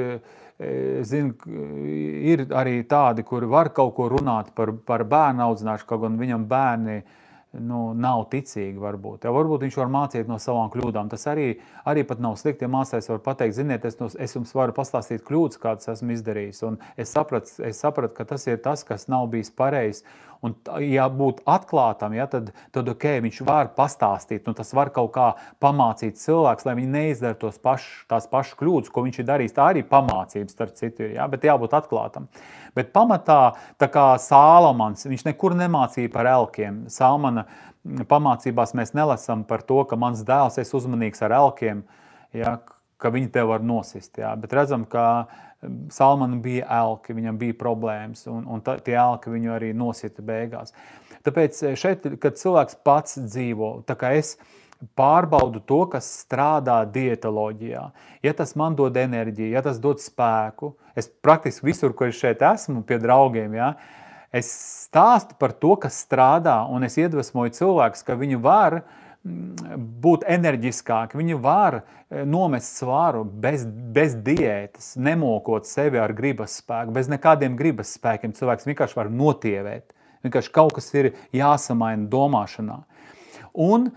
ir arī tādi, kuri var kaut ko runāt par bērnu audzināšanu, kaut gan viņam bērni nav ticīgi varbūt. Ja, varbūt viņš var mācīt no savām kļūdām. Tas arī pat nav slikti, ja mācējs var pateikt, ziniet, es jums varu pastāstīt kļūdas, kādas esmu izdarījis. Un es sapratu, ka tas ir tas, kas nav bijis pareizs. Un ja būt atklātam, ja, tad ok, viņš var pastāstīt, tas var kaut kā pamācīt cilvēks, lai viņi neizdara tās pašas kļūdas, ko viņš ir darījis. Tā arī pamācības starp citu ir, ja, bet jābūt atklātam. Bet pamatā, tā kā Sālamans, viņš nekur nemācīja par elkiem. Salmana pamācībās mēs nelasam par to, ka mans dēls, es uzmanīgs ar elkiem, ja, ka viņi tev var nosist. Ja. Bet redzam, ka Salmanam bija elki, viņam bija problēmas, un tie elki viņu arī nosita beigās. Tāpēc šeit, kad cilvēks pats dzīvo, tā kā es pārbaudu to, kas strādā dietoloģijā. Ja tas man dod enerģiju, ja tas dod spēku, es praktiski visur, kur es šeit esmu pie draugiem, ja, es stāstu par to, kas strādā, un es iedvesmoju cilvēkus, ka viņi var būt enerģiskāki, viņi var nomest svaru bez diētas, nemokot sevi ar gribas spēku, bez nekādiem gribas spēkiem. Cilvēks vienkārši var notievēt, vienkārši kaut kas ir jāsamaina domāšanā. Un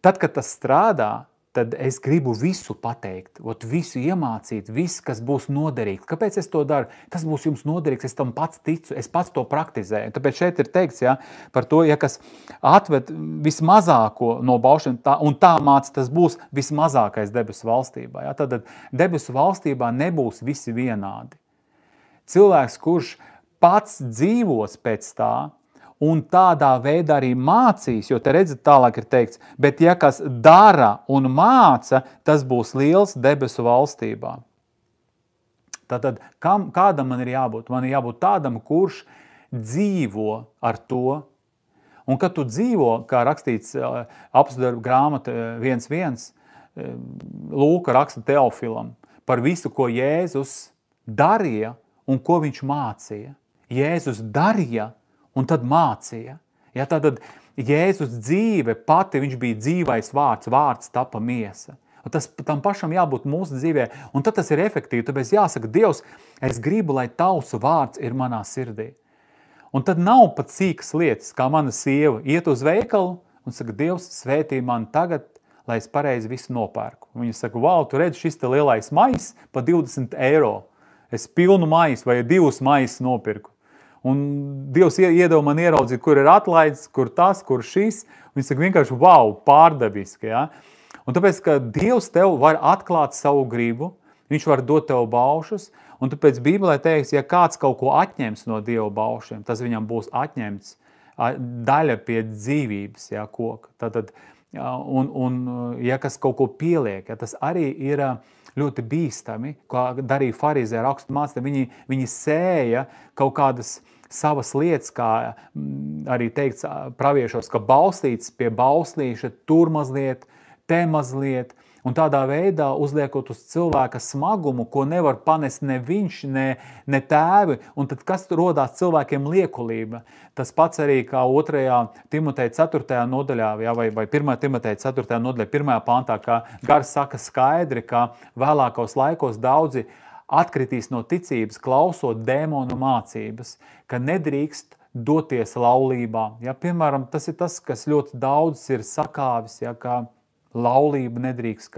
tad, kad tas strādā, tad es gribu visu pateikt, visu iemācīt, viss, kas būs noderīgs. Kāpēc es to daru? Tas būs jums noderīgs, es tam pats ticu, es pats to praktizēju. Tāpēc šeit ir teikts, ja, par to, ja kas atved vismazāko no baušiem, un tā māca, tas būs vismazākais debesu valstībā. Ja. Tad debesu valstībā nebūs visi vienādi. Cilvēks, kurš pats dzīvos pēc tā, un tādā veidā arī mācīs, jo te redzat, tālāk ir teikts, bet ja kas dara un māca, tas būs liels debesu valstībā. Tātad, kādam man ir jābūt? Man ir jābūt tādam, kurš dzīvo ar to. Un kad tu dzīvo, kā rakstīts apstuļu grāmata 1.1, Lūka raksta Teofilam par visu, ko Jēzus darīja un ko viņš mācīja. Jēzus darīja un tad mācīja. Ja, tad Jēzus dzīve pati, viņš bija dzīvais vārds, vārds tapa miesa. Un tam pašam jābūt mūsu dzīvē, un tad tas ir efektīvi. Tāpēc jāsaka, Dievs, es gribu, lai tavs vārds ir manā sirdī. Un tad nav pat sīkas lietas, kā mana sieva iet uz veikalu un saka, Dievs, svētī man tagad, lai es pareizi visu nopērku. Un viņa saka, wow, tu redzi, šis te lielais mais pa 20 eiro. Es pilnu maisu vai 2 maisus nopirku. Un Dievs iedeva man ieraudzīt, kur ir atlaids, kur tas, kur šis. Viņš saka vienkārši, wow, pārdabiski. Ja? Un tāpēc, ka Dievs tev var atklāt savu gribu, viņš var dot tev baušus, un tāpēc Bībelē teiks, ja kāds kaut ko atņems no Dieva baušiem, tas viņam būs atņemts daļa pie dzīvības, ja, koka. Tātad, un ja kas kaut ko pieliek, ja, tas arī ir ļoti bīstami, kā darīja farizē rakstu mācītāji, viņi sēja kaut kādas savas lietas, kā arī teikts praviešos, ka baustīts pie bauslīša, tur mazliet, te mazliet, un tādā veidā uzliekot uz cilvēka smagumu, ko nevar panest ne viņš, ne tēvi, un tad kas rodās cilvēkiem liekulība. Tas pats arī kā 2. Timoteja 4. nodaļā, ja, vai 1. Timoteja 4. nodaļā, 1. pantā, kā Gars saka skaidri, ka vēlākos laikos daudzi atkritīs no ticības, klausot dēmonu mācības, ka nedrīkst doties laulībā. Ja, piemēram, tas ir tas, kas ļoti daudz ir sakāvis, ja, ka laulība nedrīkst.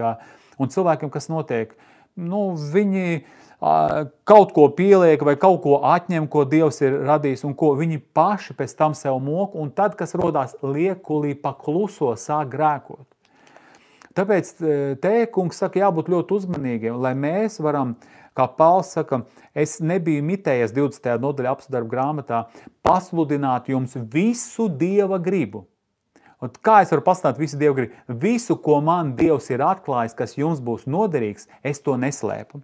Un cilvēkiem, kas notiek, viņi kaut ko pieliek vai kaut ko atņem, ko Dievs ir radījis un ko viņi paši pēc tam sev moku, un tad, kas rodās liekulī pa kluso, sāk grēkot. Tāpēc te, kungs saka, jābūt ļoti uzmanīgiem, lai mēs varam, kā Pāvils saka, es nebiju mitējies 20. nodaļa apstudarba grāmatā, pasludināt jums visu Dieva gribu. Un kā es varu pasludināt visu Dieva gribu? Visu, ko man Dievs ir atklājis, kas jums būs noderīgs, es to neslēpu.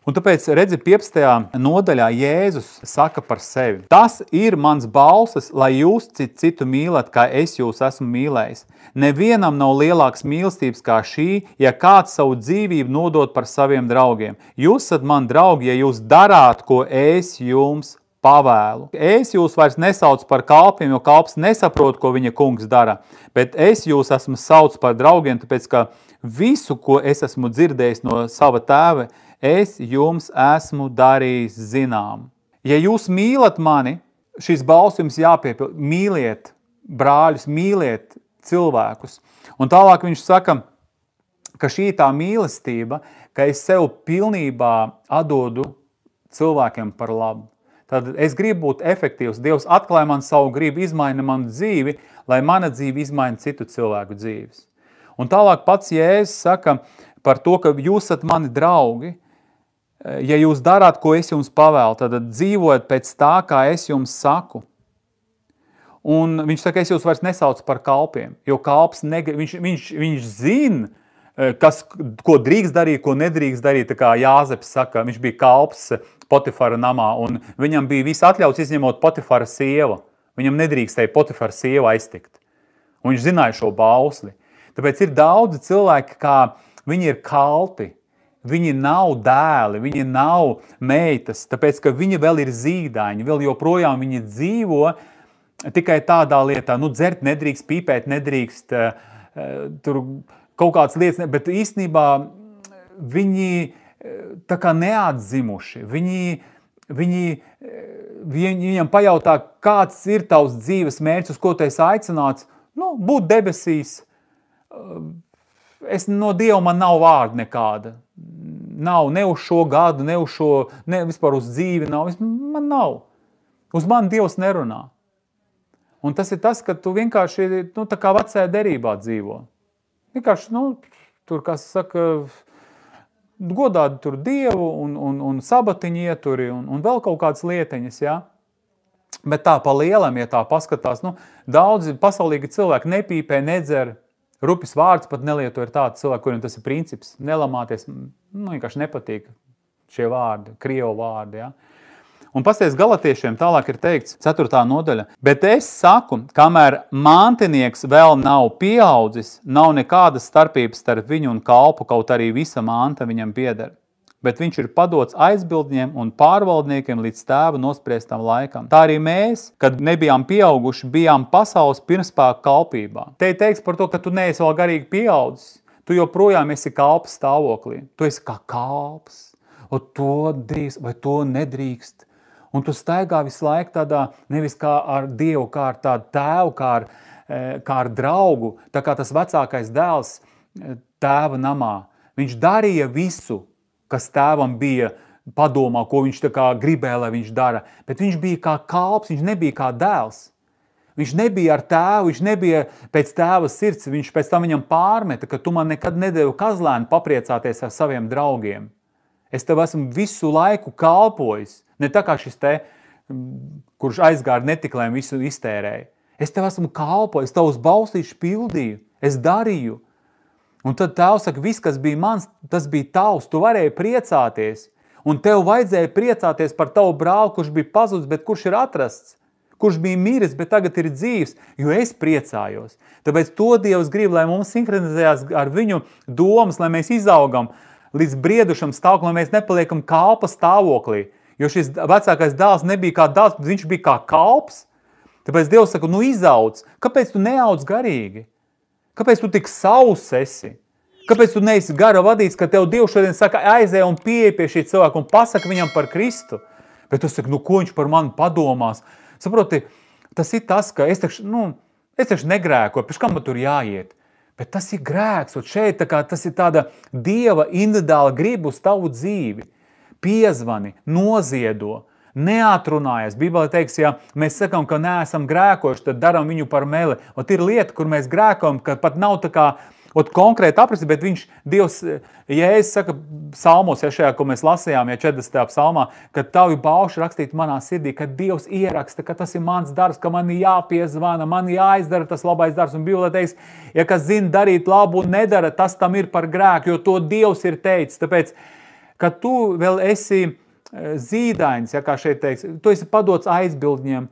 Un tāpēc, redzi, 15. nodaļā Jēzus saka par sevi. Tas ir mans balses, lai jūs citu mīlat, kā es jūs esmu mīlējis. Nevienam nav lielāks mīlestības kā šī, ja kāds savu dzīvību nodot par saviem draugiem. Jūs esat man draugi, ja jūs darāt, ko es jums pavēlu. Es jūs vairs nesaucu par kalpiem, jo kalps nesaprot, ko viņa kungs dara, bet es jūs esmu sauc par draugiem, tāpēc, ka visu, ko es esmu dzirdējis no sava tēva, es jums esmu darījis zinām. Ja jūs mīlat mani, šis balss jums jāpiepild. Mīliet brāļus, mīliet cilvēkus. Un tālāk viņš saka, ka šī tā mīlestība, ka es sev pilnībā atdodu cilvēkiem par labu. Tad es gribu būt efektīvs. Dievs atklāja man savu gribu, izmaina manu dzīvi, lai mana dzīve izmaina citu cilvēku dzīves. Un tālāk pats Jēzus saka par to, ka jūs esat mani draugi, ja jūs darāt, ko es jums pavēlu, tad dzīvojat pēc tā, kā es jums saku. Un viņš saka, es jūs vairs nesaucu par kalpiem, jo kalps viņš zina, ko drīkst darīt, ko nedrīkst darīt, tā kā Jāzeps saka, viņš bija kalps Potifara namā, un viņam bija viss atļauts izņemot Potifara sieva. Viņam nedrīkstēja Potifara sieva aiztikt. Un viņš zināja šo bausli. Tāpēc ir daudzi cilvēki, kā viņi ir kalpi. Viņi nav dēli, viņi nav meitas, tāpēc, ka viņi vēl ir zīdaiņi, vēl joprojām viņi dzīvo tikai tādā lietā, dzert nedrīkst, pīpēt nedrīkst, tur kaut kādas lietas, bet īstenībā viņi tā kā neatzimuši, viņam pajautā, kāds ir tavs dzīves mērķis, uz ko tu esi aicināts, būt debesīs. No Dieva man nav vārda nekāda. Nav, ne uz šo gadu, ne vispār uz dzīvi nav. Man nav. Uz mani Dievs nerunā. Un tas ir tas, ka tu vienkārši, tā kā vecajā derībā dzīvo. Vienkārši, tur, kā saka, godādi tur Dievu un sabatiņu ieturi un vēl kaut kādas lietiņas, jā. Bet tā pa lielam, ja tā paskatās, daudzi pasaulīgi cilvēki nepīpē, nedzer, rupis vārds pat nelieto, ir tādi cilvēki, kuriem tas ir princips. Nelamāties, vienkārši nepatīk šie vārdi, krievu vārdi, ja. Un pasties Galatiešiem tālāk ir teikts, 4. nodaļa. Bet es saku, kamēr mantinieks vēl nav pieaudzis, nav nekādas starpības starp viņu un kalpu, kaut arī visa manta viņam pieder. Bet viņš ir padots aizbildņiem un pārvaldniekiem līdz tēva nospriestam laikam. Tā arī mēs, kad nebijām pieauguši, bijām pasaules pirmspēku kalpībā. Te ir teikts par to, ka tu neesi vēl garīgi pieaudzis. Tu joprojām esi kalpa stāvoklī. Tu esi kā kalps. Un to drīkst vai to nedrīkst. Un tu staigā visu laiku tādā, nevis kā ar Dievu, kā ar tādu tēvu, kā ar draugu, tā kā tas vecākais dēls tēva namā. Viņš darīja visu, kas tēvam bija padomā, ko viņš tā kā gribēja, lai viņš dara. Bet viņš bija kā kalps, viņš nebija kā dēls. Viņš nebija ar tēvu, viņš nebija pēc tēva sirds, viņš pēc tam viņam pārmeta, ka tu man nekad nedevi kazlēnu papriecāties ar saviem draugiem. Es tev esmu visu laiku kalpojis, ne tā kā šis te, kurš aizgāja netiklēm visu iztērēja. Es tev esmu kalpojis, tavus baustīšus pildīju, es darīju. Un tad tēvs saka, viss, kas bija mans, tas bija tavs, tu varēji priecāties. Un tev vajadzēja priecāties par tavu brāli, kurš bija pazudis, bet kurš ir atrasts. Kurš bija miris, bet tagad ir dzīvs, jo es priecājos. Tāpēc to Dievs grib, lai mums sinhronizējās ar viņu domas, lai mēs izaugam līdz briedušam stāvoklim, lai mēs nepaliekam kalpa stāvoklī. Jo šis vecākais dēls nebija kā dēls, bet viņš bija kā kalps. Tāpēc Dievs saka, izauc. Kāpēc tu neaudz garīgi? Kāpēc tu tik sauss esi? Kāpēc tu neesi gara vadīts, ka tev Dievs šodien saka, aizē un pieeja pie šī cilvēka un pasaka viņam par Kristu? Bet tu saki, ko viņš par mani padomās? Saproti, tas ir tas, ka es taču negrēkoju, pēc kam man tur jāiet. Bet tas ir grēks, un šeit tas ir tāda Dieva individuāla griba uz tavu dzīvi. piezvani, noziedo, neatrunājies. Bībelē teiks, ja mēs sakām, ka neesam grēkojuši, tad daram viņu par meli. Un ir lieta, kur mēs grēkojam, ka pat nav tā kā konkrēti aprasti, bet Dievs, Jēzus saka psalmos, ja šajā, ko mēs lasījām, ja 40. psalmā, ka tavi bauši rakstīt manā sirdī, ka Dievs ieraksta, ka tas ir mans darbs, ka man jāpiezvana, man jāizdara tas labais darbs. Un Bībelē teiks, ja kas zina darīt labu un nedara, tas tam ir par grēku, jo to Dievs ir teicis. Tāpēc, ka tu vēl esi zīdains, ja kā šeit teiks, tu esi padots aizbildņiem,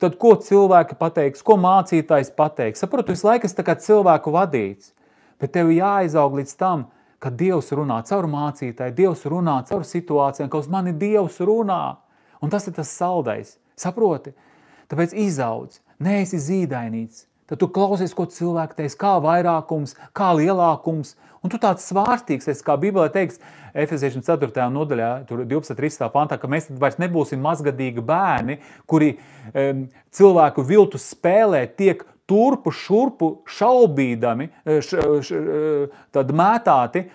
tad ko cilvēki pateiks, ko mācītājs pateiks. Saprotu, visu laiku esi tā kā cilvēku vadīts. Bet tev jāizaug līdz tam, ka Dievs runā caur mācītāju, Dievs runā caur situācijām, ka uz mani Dievs runā. Un tas ir tas saldais. Saproti? Tāpēc izaudz, neesi zīdainīts. Tad tu klausies, ko cilvēki teiks, kā vairākums, kā lielākums. Un tu tāds svārstīgs, kā Bībelē teiks, Efeziešiem 4. nodaļā, 12.13. pantā, ka mēs tad vairs nebūsim mazgadīgi bērni, kuri cilvēku viltu spēlē tiek turpu šurpu šaubīdami, tad mētāti,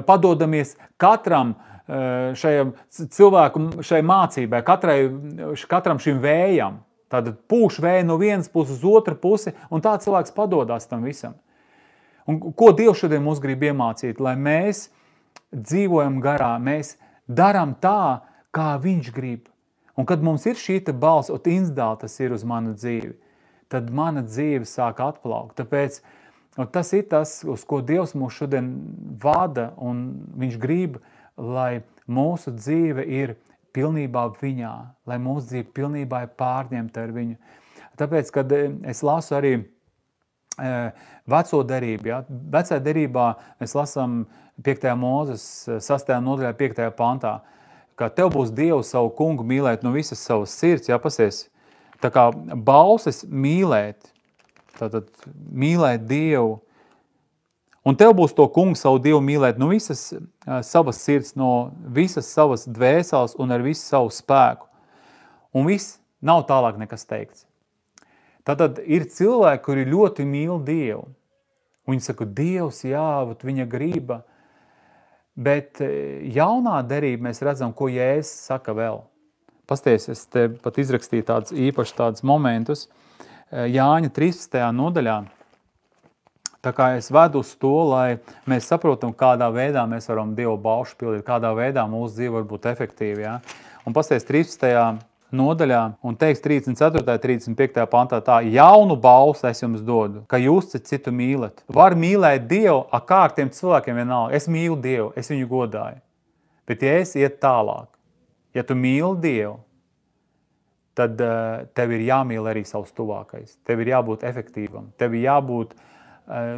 padodamies katram šajam cilvēku, šai mācībai, katram šim vējam. Tātad pūš vēju no vienas puses uz otru pusi, un tā cilvēks padodās tam visam. Un ko Dievs šodien mums grib iemācīt? Lai mēs dzīvojam garā, mēs darām tā, kā Viņš grib. Un kad mums ir šī balss, un inzdāl tas ir uz manu dzīvi, tad mana dzīve sāk atplaukt. Tāpēc tas ir tas, uz ko Dievs mūs šodien vada, un Viņš grib, lai mūsu dzīve ir pilnībā Viņā, lai mūsu dzīve pilnībā ir pārņemta ar Viņu. Tāpēc, kad es lasu arī veco derību, ja, vecā derībā mēs lasām 5. Mūzes 6. nodaļā 5. pantā, ka tev būs Dievs savu kungu mīlēt no visas savas sirds, ja pasies, tā kā balses mīlēt, tātad mīlēt Dievu, un tev būs to kungu savu Dievu mīlēt no visas savas sirds, no visas savas dvēseles un ar visu savu spēku. Un viss nav tālāk nekas teikts. Tātad ir cilvēki, kuri ļoti mīl Dievu. Viņi saka, Dievs, jā, viņa griba. Bet jaunā derība mēs redzam, ko Jēzus saka vēl. Pasties, es te pat izrakstīju tādus momentus. Jāņa 13. nodaļā. Tā kā es vedu uz to, lai mēs saprotam, kādā veidā mēs varam Dievu baušu pildīt, kādā veidā mūsu dzīve var būt efektīva. Ja? Un pasties 13. nodaļā un teiks 34. 35. pantā tā, jaunu balsu es jums dodu, ka jūs citu mīlat. Var mīlēt Dievu, kā ar tiem cilvēkiem vienalga. Es mīlu Dievu, es viņu godāju. Bet ja es iet tālāk, ja tu mīli Dievu, tad tev ir jāmīl arī savs tuvākais. Tev ir jābūt efektīvam. Tev ir jābūt,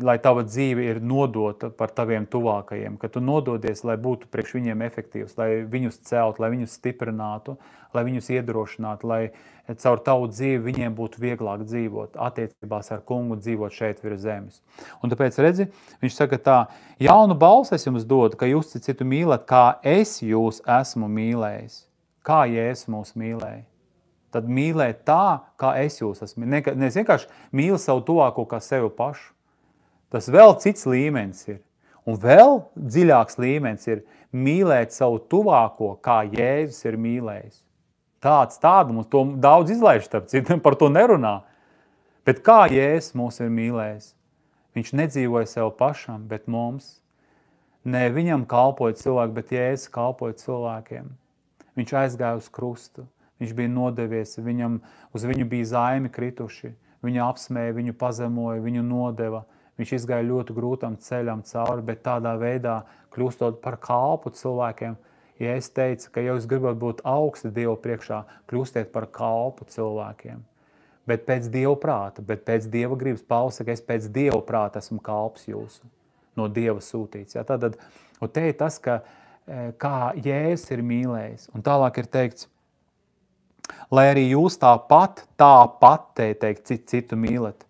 lai tava dzīve ir nodota par taviem tuvākajiem, ka tu nododies, lai būtu priekš viņiem efektīvs, lai viņus celt, lai viņus stiprinātu, lai viņus iedrošinātu, lai caur tavu dzīvi viņiem būtu vieglāk dzīvot, attiecībās ar kungu dzīvot šeit virs zemes. Un tāpēc, redzi, viņš saka tā, jaunu balsu es jums dodu, ka jūs citu mīlat, kā es jūs esmu mīlējis. Kā Jēzus mūs mīlēja. Tad mīlēt tā, kā es jūs esmu. Nevis vienkārši mīli savu tuvāko kā sevi pašu. Tas vēl cits līmenis ir. Un vēl dziļāks līmenis ir mīlēt savu tuvāko, kā Jēzus ir mīlējis. Tādu mums to daudz izlaiž, par to nerunā. Bet kā Jēzus mūs ir mīlējis? Viņš nedzīvoja sev pašam, bet mums. Ne viņam kalpoja cilvēki, bet Jēzus kalpoja cilvēkiem. Viņš aizgāja uz krustu. Viņš bija nodevies, uz viņu bija zaimi krituši. Viņu apsmēja, viņu pazemoja, viņu nodeva. Viņš izgāja ļoti grūtam ceļam cauri, bet tādā veidā, kļūstot par kalpu cilvēkiem, ja es teicu, ka ja jūs gribat būt augsti Dievu priekšā, kļūstiet par kalpu cilvēkiem. Bet pēc Dieva prāta, bet pēc Dieva gribas. Pāvils saka, es pēc Dieva prāta esmu kalps jūsu, no Dieva sūtīts. Ja? Tātad, un te ir tas, ka kā Jēzus ir mīlējis. Un tālāk ir teikts, lai arī jūs tāpat te teikt, citu mīlat.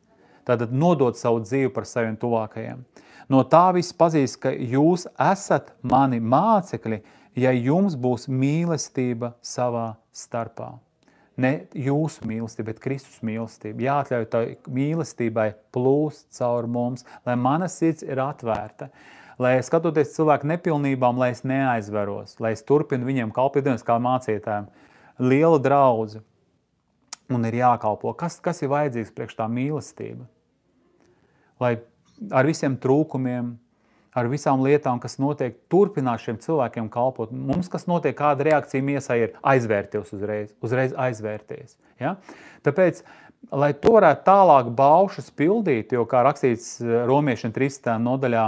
Tātad nodot savu dzīvi par saviem tuvākajiem. No tā viss pazīst, ka jūs esat mani mācekļi, ja jums būs mīlestība savā starpā. Ne jūsu mīlestība, bet Kristus mīlestība. Jāatļauj tai mīlestībai plūst caur mums, lai mana sirds ir atvērta, lai skatoties cilvēku nepilnībām, lai es neaizveros, lai es turpinu viņiem kalpot kā mācītājiem. Liela draudze un ir jākalpo. Kas ir vajadzīgs priekš tā mīlestība? Lai ar visiem trūkumiem, ar visām lietām, kas notiek, turpināt šiem cilvēkiem kalpot. Mums, kas notiek, kāda reakcija miesā ir aizvērties uzreiz aizvērties. Ja? Tāpēc, lai to varētu tālāk baušas pildīt, jo, kā rakstīts Romiešiem 13. nodaļā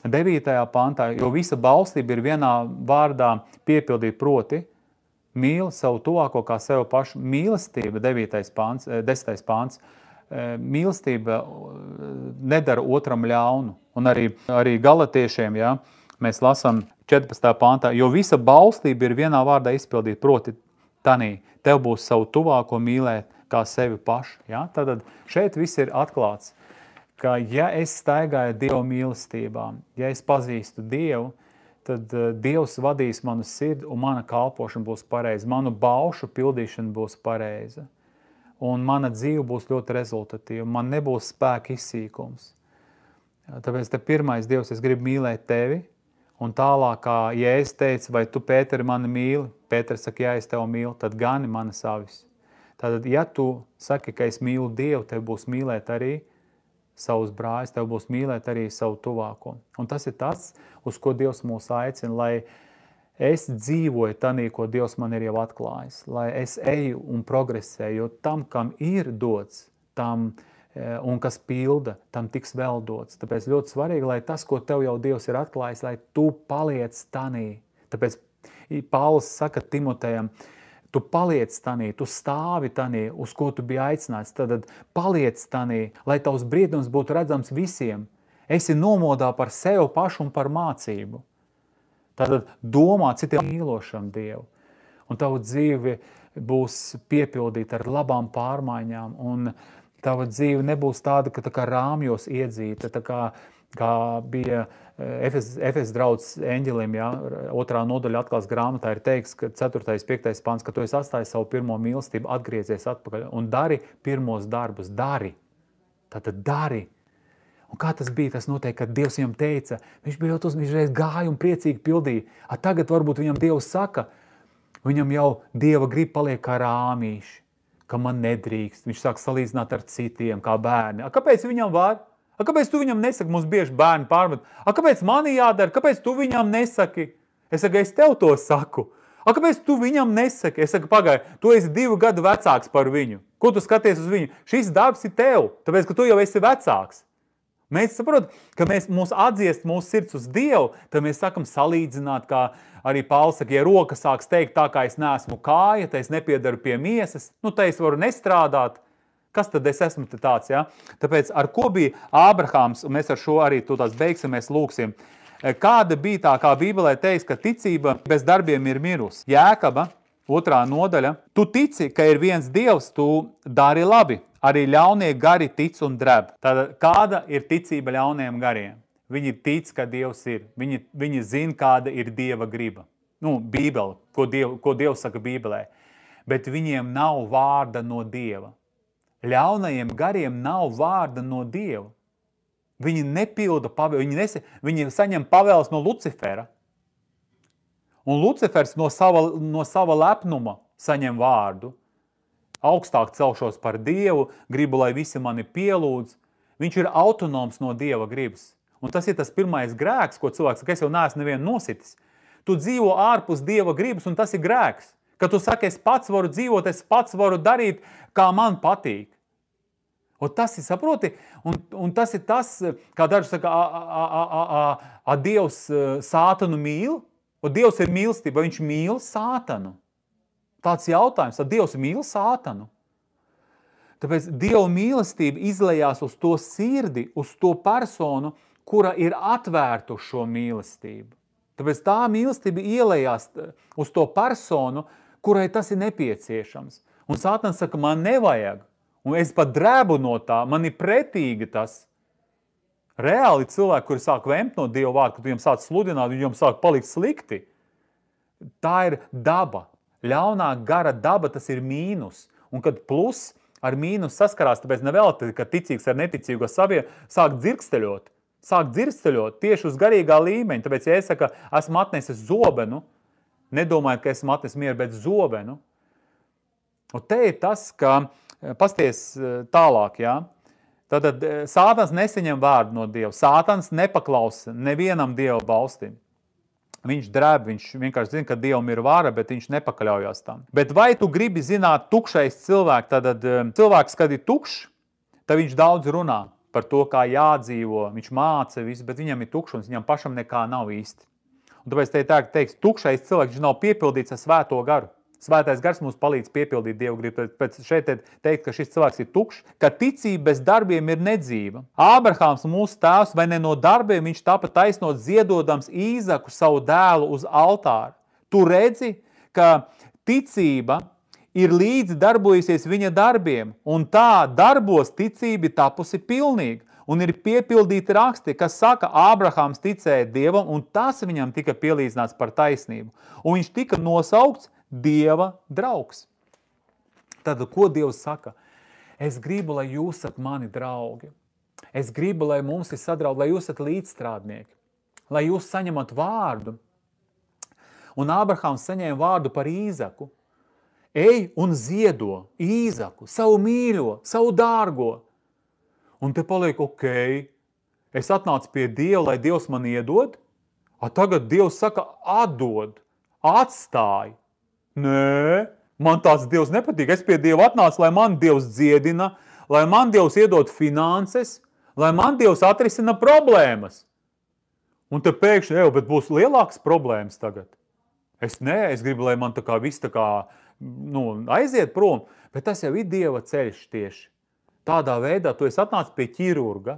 9. pantā, jo visa baustība ir vienā vārdā piepildīt proti, mīli savu tuvāko kā sev pašu. Mīlestība, 10. pants, mīlestība nedara otram ļaunu. Un arī galatiešiem, ja, mēs lasām 14. pantā, jo visa baustība ir vienā vārdā izpildīt, proti tanī, tev būs savu tuvāko mīlēt kā sevi pašu. Ja? Tātad šeit viss ir atklāts, ka ja es staigāju Dieva mīlestībā, ja es pazīstu Dievu, tad Dievs vadīs manu sirdi un mana kalpošana būs pareiza, manu baušu pildīšana būs pareiza. Un mana dzīve būs ļoti rezultatīva, man nebūs spēka izsīkums. Tāpēc te pirmais, Dievs, es gribu mīlēt tevi, un tālāk, kā Jēzus teica, vai tu, Pēteri, mani mīli, Pēters saka, jā, es tevi mīlu, tad gani mani savis. Tātad, ja tu saki, ka es mīlu Dievu, tev būs mīlēt arī savus brāļus, tev būs mīlēt arī savu tuvāko. Un tas ir tas, uz ko Dievs mūs aicina, lai es dzīvoju tanī, ko Dievs man ir jau atklājis, lai es eju un progresēju, jo tam, kam ir dots, tam un kas pilda, tam tiks vēl dots. Tāpēc ļoti svarīgi, lai tas, ko tev jau Dievs ir atklājis, lai tu paliec tanī. Tāpēc Pāvils saka Timotejam, tu paliec tanī, tu stāvi tanī, uz ko tu biji aicināts, tad paliec tanī, lai tavs briedums būtu redzams visiem. Esi nomodā par sevi pašu un par mācību. Tātad domā citiem mīlošam Dievu. Un tavu dzīve būs piepildīta ar labām pārmaiņām. Un tava dzīve nebūs tāda, ka tā kā rāmjos iedzīta, tā kā bija Efes draudzes eņģelim, ja, 2. nodaļa atklās grāmatā ir teiks, ka 4. 5. pants, ka tu esi atstājis savu pirmo mīlestību, atgriezies atpakaļ un dari pirmos darbus. Dari. Tātad dari. Un kā tas bija? Tas notiek, kad Dievs viņam teica, viņš bija ļoti viņš reiz gāja un priecīgi pildīja. Tagad varbūt viņam Dievs saka, viņam jau Dieva grib paliek kā rāmīši, ka man nedrīkst. Viņš sāk salīdzināt ar citiem, kā bērni. Kāpēc viņam var? Kāpēc tu viņam nesaki? Mums bieži bērni pārmet. Kāpēc mani jādara? Kāpēc tu viņam nesaki? Es saku, es tev to saku. Kāpēc tu viņam nesaki? Es saku, pagaidi, tu esi 2 gadu vecāks par viņu. Ko tu skaties uz viņu? Šis darbs ir tev, tāpēc, ka tu jau esi vecāks. Mēs saprotam, ka mūs atdziest mūsu sirds uz Dievu, tad mēs sakam salīdzināt, kā arī Pāvils saka, ja roka sāks teikt tā, kā es neesmu kāja, tad es nepiedaru pie miesas, tad es varu nestrādāt. Kas tad es esmu tāds, ja? Tāpēc ar ko bija Ābrahāms, un mēs ar šo arī tās beigsim, mēs lūksim. Kāda bija tā, kā Bībelē teiks, ka ticība bez darbiem ir mirus? Jēkaba, 2. nodaļa. Tu tici, ka ir viens Dievs, tu dari labi. Arī ļaunie gari tic un dreb. Tātad, kāda ir ticība ļauniem gariem? Viņi tic, ka Dievs ir. Viņi zina, kāda ir Dieva griba. Bībele, ko Dievs saka Bībelē. Bet viņiem nav vārda no Dieva. Ļaunajiem gariem nav vārda no Dieva. Viņi nepilda pavēles, viņi saņem pavēles no Lucifera. Un Lucifers no sava lepnuma saņem vārdu. Augstāk celšos par Dievu, gribu, lai visi mani pielūdz. Viņš ir autonoms no Dieva gribas. Un tas ir tas pirmais grēks, ko cilvēks saka, es jau neesmu nevienu nositis. Tu dzīvo ārpus Dieva gribas, un tas ir grēks. Kad tu saki, es pats varu dzīvot, es pats varu darīt, kā man patīk. Un tas ir, saproti, un tas ir tas, kā daži saka, Dievs sātanu mīl, un Dievs ir mīlestība, viņš mīl sātanu. Tāds jautājums, tad Dievs mīl sātanu. Tāpēc Dieva mīlestība izlejās uz to sirdi, uz to personu, kura ir atvērta uz šo mīlestību. Tāpēc tā mīlestība ielejās uz to personu, kurai tas ir nepieciešams. Un sātans saka, man nevajag. Un es pat drēbu no tā, man ir pretīgi tas. Reāli cilvēki, kuri sāk vemt no Dieva vārda, kad viņam sāk sludināt, viņam sāk palikt slikti. Tā ir daba. Ļaunā gara daba, tas ir mīnus. Un kad plus ar mīnus saskarās, tāpēc nevēl, ka ticīgs ar neticīgo sāk dzirksteļot. Sāk dzirsteļot tieši uz garīgā līmeņa. Tāpēc, ja es saku, esmu atnesis zobenu, nedomāju, ka esmu atnesis mieru, bet zobenu. Un te ir tas, ka pasties tālāk, jā. Tātad Sātans nesaņem vārdu no Dieva. Sātans nepaklausa nevienam Dieva balstim. Viņš drēb, viņš vienkārši zina, ka Dievam ir vara, bet viņš nepakaļaujās tam. Bet vai tu gribi zināt tukšais cilvēks? Tad cilvēks, kad ir tukšs, tad viņš daudz runā par to, kā jādzīvo, viņš māca visu, bet viņam ir tukšums, viņam pašam nekā nav īsti. Un tāpēc te teiks, tukšais cilvēks, viņš nav piepildīts ar svēto garu. Svētais gars mums palīdz piepildīt Dievu gribu. Pēc šeit teikt, ka šis cilvēks ir tukšs, ka ticība bez darbiem ir nedzīva. Ābrahāms, mūsu tēvs, vai ne no darbiem viņš tapa taisnot ziedodams Īzaku savu dēlu uz altāru. Tu redzi, ka ticība ir līdzi darbojusies viņa darbiem, un tā darbos ticība tapusi pilnīga. Un ir piepildīti raksti, kas saka, Ābrahāms ticēja Dievam, un tas viņam tika pielīdzināts par taisnību. Un viņš tika nosaukts Dieva draugs. Tad, ko Dievs saka? Es gribu, lai jūs esat mani draugi. Es gribu, lai mums ir sadraugi, lai jūs esat līdzstrādnieki. Lai jūs saņemat vārdu. Un Ābrahāms saņēma vārdu par Īzaku. Ej un ziedo Īzaku, savu mīļo, savu dārgo. Un te paliek, ok, es atnācu pie Dieva, lai Dievs man iedod, a tagad Dievs saka, atdod, atstāj. Nē, man tāds Dievs nepatīk. Es pie Dieva atnācu, lai man Dievs dziedina, lai man Dievs iedod finanses, lai man Dievs atrisina problēmas. Un te pēkšņi, bet būs lielākas problēmas tagad. Es gribu, lai man tā kā viss tā kā, aiziet prom, bet tas jau ir Dieva ceļš tieši. Tādā veidā tu esi atnācis pie ķirurga,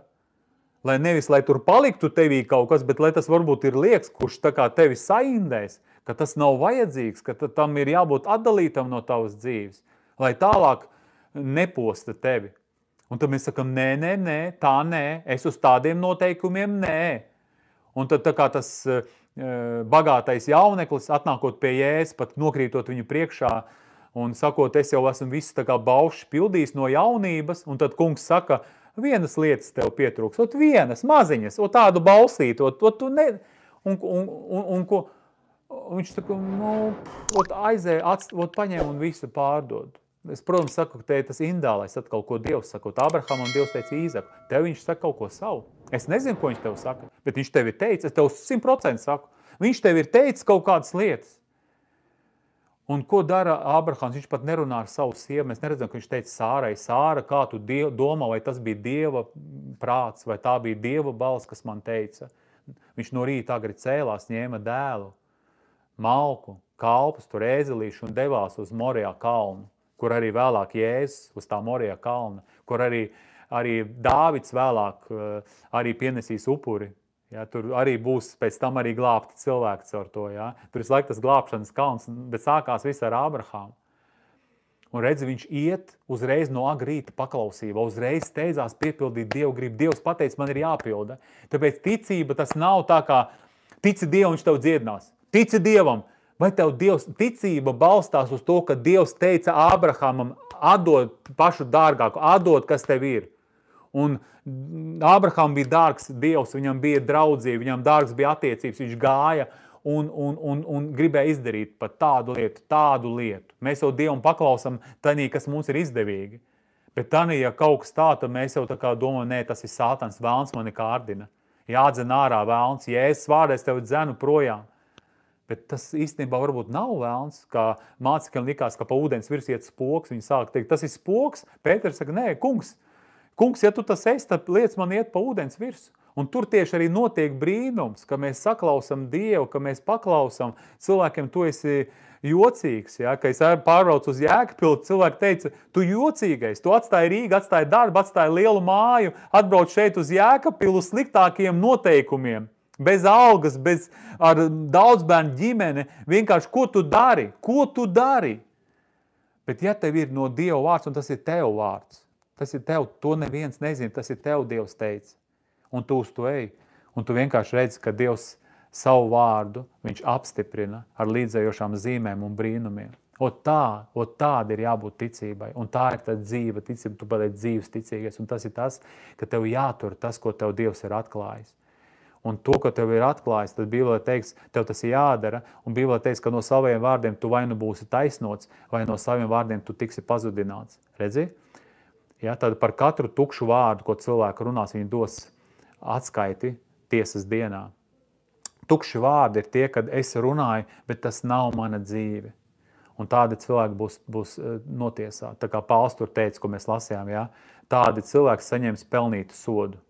lai nevis, lai tur paliktu tevī kaut kas, bet lai tas varbūt ir liekas, kurš tā kā tevi saindēs, ka tas nav vajadzīgs, ka tam ir jābūt atdalītam no tavas dzīves, lai tālāk neposta tevi. Un tad mēs sakam, nē, tā nē, es uz tādiem noteikumiem nē. Un tad tā kā tas bagātais jauneklis, atnākot pie Jēzus, pat nokrītot viņu priekšā un sakot, es jau esmu visu tā kā baušs pildījis no jaunības, un tad kungs saka, vienas lietas tev pietrūks, vienas maziņas, tādu balsīt, tu ne... Un ko... Viņš saka, aizēja, paņem un visu pārdod. Es, protams, saku, ka te tas indālais atkal, ko Dievs saka. Ābrahamam Dievs teica Īzaku. Tev viņš saka kaut ko savu. Es nezinu, ko viņš tev saka, bet viņš tev ir teicis, es tev 100% saku. Viņš tev ir teicis kaut kādas lietas. Un ko dara Ābrahams? Viņš pat nerunā ar savu sievu. Mēs neredzam, ka viņš teica Sārai, Sāra, kā tu domā, vai tas bija Dieva prāts, vai tā bija Dieva balss, kas man teica. Viņš no rīta agri cēlās, ņēma dēlu, malku, kalpus, tur ēzelīšu un devās uz Morijā kalnu, kur arī vēlāk Jēzus uz tā Morijā kalna, kur arī Dāvids vēlāk arī pienesīs upuri. Ja, tur arī būs pēc tam arī glābti cilvēki caur to. Ja. Tur ir tas glābšanas kalns, bet sākās viss ar Ābrahāmu. Un redzi, viņš iet uzreiz no agrīta paklausībā, uzreiz steidzās piepildīt Dievu gribu. Dievs pateica, man ir jāpilda. Tāpēc ticība tas nav tā kā, tici Dievam, viņš tev dziedinās. Tici Dievam, vai tev ticība balstās uz to, ka Dievs teica Ābrahamam, atdod pašu dārgāku, atdod, kas tev ir. Un Ābraham bija dārgs Dievs, viņam bija draudzība, viņam dārgs bija attiecības, viņš gāja un gribēja izdarīt pat tādu lietu. Mēs jau Dievam paklausam tanī, kas mums ir izdevīgi. Bet tanī, ja kaut kas tā, tad mēs jau tā kā domājam, nē, tas ir Sātans, vēlns mani kārdina. Jādzen ārā vēlns, Jēzus vārdā es tevi dzenu projām. Bet tas īstenībā varbūt nav vēlns, kā mācekļiem likās, ka pa ūdens virs iet spoks. Viņi sāk teikt, tas ir spoks. Pēters saka, nē, kungs, ja tu tas esi, tad liec man iet pa ūdens virs. Un tur tieši arī notiek brīnums, ka mēs saklausam Dievu, ka mēs paklausam cilvēkiem, tu esi jocīgs. Ja? Kad es pārbraucu uz Jēkabpili, cilvēki teica, tu jocīgais, tu atstāji Rīgu, atstāji darbu, atstāji lielu māju, atbrauc šeit uz Jēkabpili uz sliktākiem noteikumiem. Bez algas, ar daudzbērnu ģimeni, vienkārši ko tu dari? Bet ja tev ir no Dieva vārds, un tas ir tev vārds, tas ir tev, to neviens nezina, tas ir tev Dievs teica, un tu uz to ej, un tu vienkārši redzi, ka Dievs savu vārdu, viņš apstiprina ar līdzējošām zīmēm un brīnumiem. Tāda ir jābūt ticībai. Un tā ir tā dzīva ticība, tu paliec dzīves ticīgais. Un tas ir tas, ka tev jātur tas, ko tev Dievs ir atklājis. Un to, ko tev ir atklājis, tad Bībelē teiks, tev tas ir jādara, un Bībelē teiks, ka no saviem vārdiem tu vai nu būsi taisnots, vai no saviem vārdiem tu tiksi pazudināts. Redzi? Ja, tad par katru tukšu vārdu, ko cilvēku runās, viņi dos atskaiti tiesas dienā. Tukši vārdi ir tie, kad es runāju, bet tas nav mana dzīve. Un tādi cilvēki būs notiesāti. Tā kā Pāvils tur teica, ko mēs lasījām, ja? Tādi cilvēki saņems pelnītu sodu.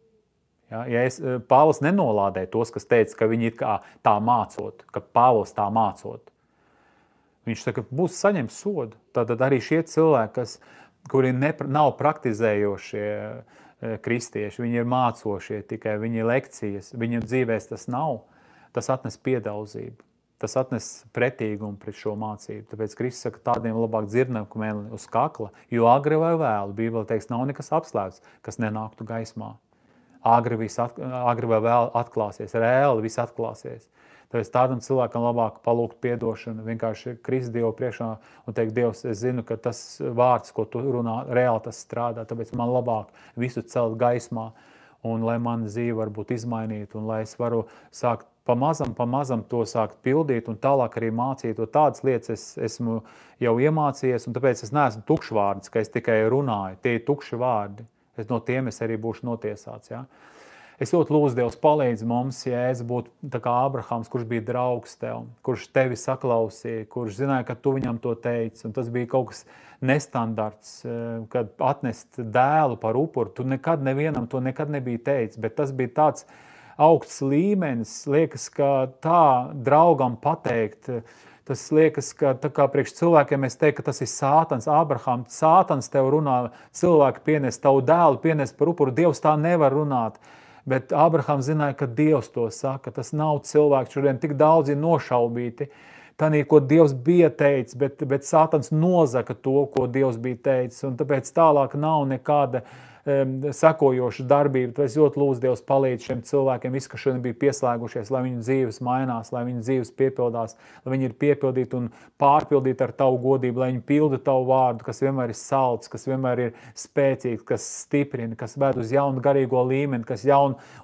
Ja, Pāvils nenolādēja tos, kas teica, ka viņi ir tā mācot, ka Pāvils tā mācot. Viņš saka, būs saņemt sodu. Tātad arī šie cilvēki, kuri nav praktizējošie kristieši, viņi ir mācošie tikai, viņi ir lekcijas, viņu dzīvēs tas nav, tas atnes piedauzību. Tas atnes pretīgumu pret šo mācību. Tāpēc Kristus saka, tādiem labāk dzirnakmeni uz kakla, jo agri vai vēlu, Bībele teiks, nav nekas apslēpts, kas nenāktu gaismā. Agri vai vēl atklāsies, reāli viss atklāsies. Tāpēc tādam cilvēkam labāk palūgt piedošanu, vienkārši krist Dievu priekšā un teikt, Dievs, es zinu, ka tas vārds, ko tu runā, reāli tas strādā, tāpēc man labāk visu celt gaismā un lai man dzīve varbūt izmainītu un lai es varu sākt pamazam to sākt pildīt un tālāk arī mācīt, un tādas lietas esmu jau iemācījies, un tāpēc es neesmu tukšvārdis, ka es tikai runāju, tie ir tukši vārdi. No tiem es arī būšu notiesāts. Ja? Es ļoti lūdzu, Dievs, palīdz mums, Jēzus būtu tā kā Abrahams, kurš bija draugs tev, kurš tevi saklausīja, kurš zināja, ka tu viņam to teici. Un tas bija kaut kas nestandarts, kad atnest dēlu par upuru. Tu nekad nevienam to nekad nebija teicis, bet tas bija tāds augsts līmenis. Liekas, ka tā draugam pateikt, tas liekas, ka tā kā priekš cilvēkiem mēs teikt, ka tas ir Sātans, Abraham. Sātans tev runā, cilvēki pienes tavu dēlu, pienes par upuru. Dievs tā nevar runāt. Bet Abraham zināja, ka Dievs to saka. Tas nav cilvēks, šodien tik daudz ir nošaubīti. Tanī, ko Dievs bija teicis, bet Sātans nozaka to, ko Dievs bija teicis. Un tāpēc tālāk nav nekāda sekojoša darbība. Tad es ļoti lūdzu, Dievs, palīdz šiem cilvēkiem, visi, kas šodien bija pieslēgušies, lai viņu dzīves mainās, lai viņu dzīves piepildās, lai viņi ir piepildīti un pārpildīti ar tavu godību, lai viņi pilda tavu vārdu, kas vienmēr ir salds, kas vienmēr ir spēcīgs, kas stiprina, kas ved uz jaunu garīgo līmeni, kas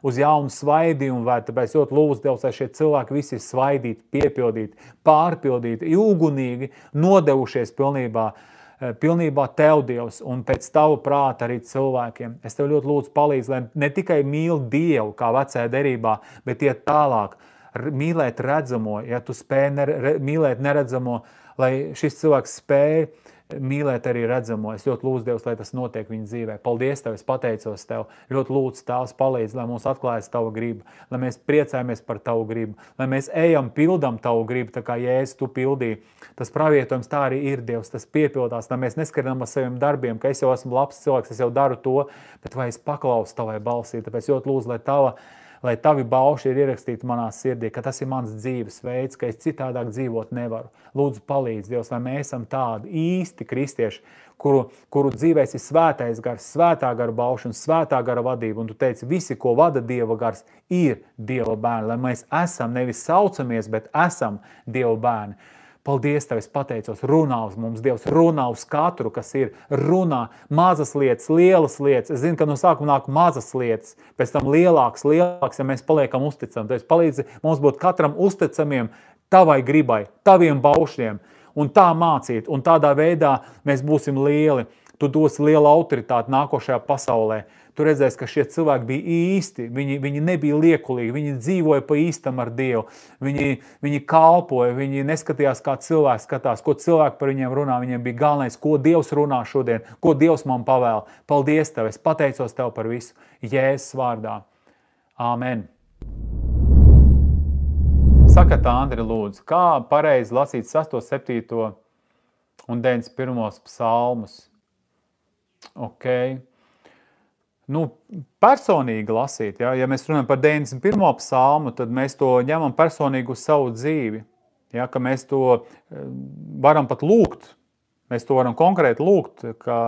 uz jaunu svaidījumu ved. Tāpēc ļoti lūdzu, Dievs, lai šie cilvēki visi ir svaidīti, piepildīti, pārpildīti, ilgunīgi, nodevušies pilnībā tev, Dievs, un pēc tavu prāta arī cilvēkiem. Es tev ļoti lūdzu palīdz, lai ne tikai mīl Dievu, kā vecajā derībā, bet iet tālāk, mīlēt redzamo, ja tu spēj mīlēt neredzamo, lai šis cilvēks spēj mīlēt arī redzamo. Es ļoti lūdzu, Dievs, lai tas notiek viņa dzīvē. Paldies Tev, es pateicos Tev. Ļoti lūdzu, Tēvs, palīdz, lai mums atklājas Tava griba, lai mēs priecājamies par Tavu gribu, lai mēs ejam, pildam Tavu gribu, tā kā Jēzus Tu pildīji. Tas pravietojums tā arī ir, Dievs, tas piepildās, lai mēs neskarinām ar saviem darbiem, ka es jau esmu labs cilvēks, es jau daru to, bet vai es paklausu Tavai balsī. Tāpēc ļoti lūdzu, lai Tavi bauši ir ierakstīti manā sirdī, ka tas ir mans dzīves veids, ka es citādāk dzīvot nevaru. Lūdzu, palīdz, Dievs, lai mēs esam tādi īsti kristieši, kuru dzīvēs ir svētais gars, svētā gara bauši un svētā gara vadība. Un tu teici, visi, ko vada Dieva gars, ir Dieva bērni, lai mēs esam, nevis saucamies, bet esam Dieva bērni. Paldies Tev, es pateicos, runā uz mums, Dievs, runā uz katru, kas ir, runā mazas lietas, lielas lietas. Es zinu, ka no sākuma nāk mazas lietas, pēc tam lielāks, ja mēs paliekam uzticami. Tāpēc palīdzi mums būt katram uzticamiem Tavai gribai, Taviem baušļiem un tā mācīt. Un tādā veidā mēs būsim lieli. Tu dosi lielu autoritāti nākošajā pasaulē. Tu redzēsi, ka šie cilvēki bija īsti, viņi nebija liekulīgi, viņi dzīvoja pa īstam ar Dievu, viņi kalpoja, viņi neskatījās, kā cilvēks skatās, ko cilvēki par viņiem runā, viņiem bija galvenais, ko Dievs runā šodien, ko Dievs man pavēl. Paldies Tev, es pateicos Tev par visu, Jēzus vārdā. Āmen. Sakat, Andri, lūdzu, kā pareizi lasīt 6., 7. un 91. psalmus? Ok. Personīgi lasīt, ja mēs runājam par 91. psalmu, tad mēs to ņemam personīgi uz savu dzīvi, ja, ka mēs to varam pat lūgt, mēs to varam konkrēti lūgt, ka